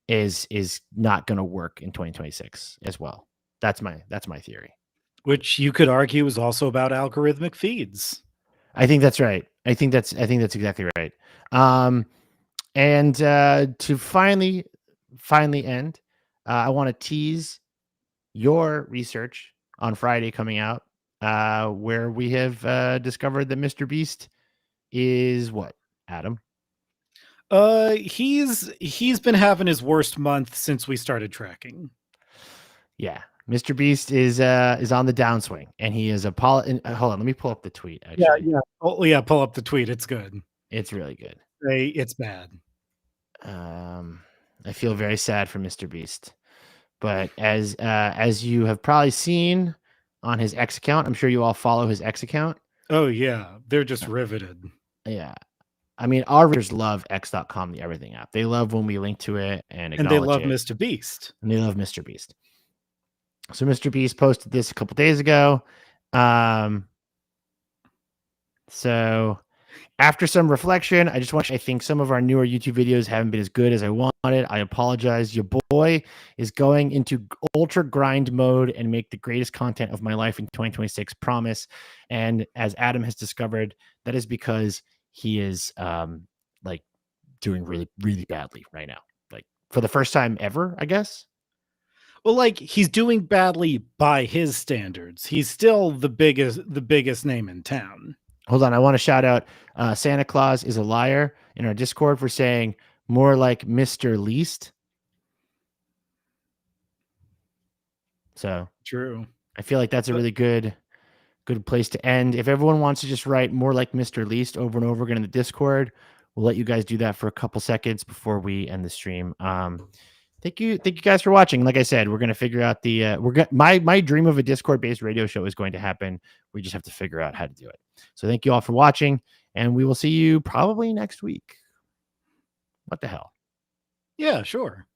Speaker 1: is not going to work in 2026 as well. That's my theory. Which
Speaker 5: you could argue is also about algorithmic feeds.
Speaker 1: I think that's right. I think that's exactly right. And to finally end, I want to tease your research on Friday coming out, where we have discovered that Mr. Beast is what, Adam?
Speaker 5: He's been having his worst month since we started tracking.
Speaker 1: Yeah. Mr. Beast is on the downswing, and he is hold on, let me pull up the tweet. Actually.
Speaker 5: Yeah. Oh yeah, pull up the tweet. It's good.
Speaker 1: It's really good.
Speaker 5: It's bad.
Speaker 1: I feel very sad for Mr. Beast, but as you have probably seen on his X account, I'm sure you all follow his X account.
Speaker 5: Oh yeah, they're just riveted.
Speaker 1: Yeah. I mean, our readers love X.com, the everything app. They love when we link to it and
Speaker 5: they love
Speaker 1: it.
Speaker 5: Mr. Beast.
Speaker 1: And they love Mr. Beast. So Mr. Beast posted this a couple days ago. So after some reflection, I think some of our newer YouTube videos haven't been as good as I wanted. I apologize. Your boy is going into ultra grind mode and make the greatest content of my life in 2026. Promise. And as Adam has discovered, that is because he is like doing really, really badly right now. Like for the first time ever, I guess.
Speaker 5: Well, like he's doing badly by his standards. He's still the biggest name in town.
Speaker 1: Hold on, I want to shout out Santa Claus is a liar in our Discord for saying more like Mr. Least. So
Speaker 5: true.
Speaker 1: I feel like that's a really good place to end. If everyone wants to just write more like Mr. Least over and over again in the Discord, we'll let you guys do that for a couple seconds before we end the stream. Thank you guys for watching. Like I said, we're gonna figure out my dream of a Discord-based radio show is going to happen. We just have to figure out how to do it. So thank you all for watching, and we will see you probably next week. What the hell?
Speaker 5: Yeah, sure.